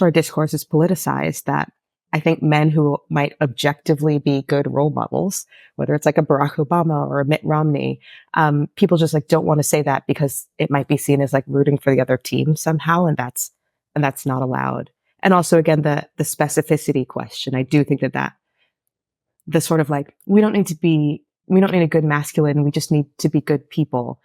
our discourse is politicized that I think men who might objectively be good role models, whether it's like a Barack Obama or a Mitt Romney, people just like don't want to say that because it might be seen as like rooting for the other team somehow. And that's not allowed. And also, again, the specificity question. I do think that the sort of like, we don't need a good masculine. We just need to be good people.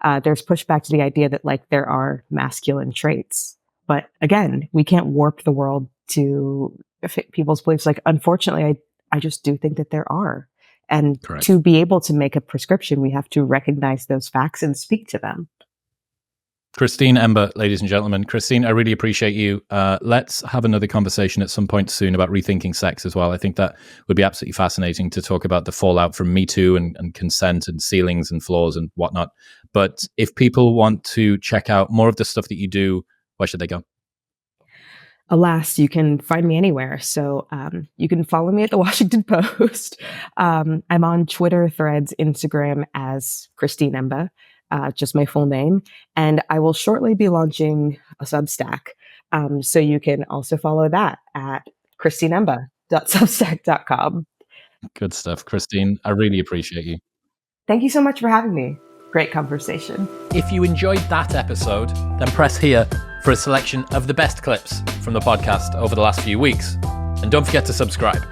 There's pushback to the idea that like there are masculine traits, but again, we can't warp the world to fit people's beliefs. Like, unfortunately, I just do think that there are. And Correct. To be able to make a prescription, we have to recognize those facts and speak to them. Christine Emba, ladies and gentlemen. Christine, I really appreciate you. Let's have another conversation at some point soon about rethinking sex as well. I think that would be absolutely fascinating to talk about the fallout from Me Too and consent and ceilings and flaws and whatnot. But if people want to check out more of the stuff that you do, where should they go? Alas, you can find me anywhere. So you can follow me at the Washington Post. I'm on Twitter, Threads, Instagram as Christine Emba. Just my full name. And I will shortly be launching a Substack. So you can also follow that at christineemba.substack.com. Good stuff, Christine. I really appreciate you. Thank you so much for having me. Great conversation. If you enjoyed that episode, then press here for a selection of the best clips from the podcast over the last few weeks. And don't forget to subscribe.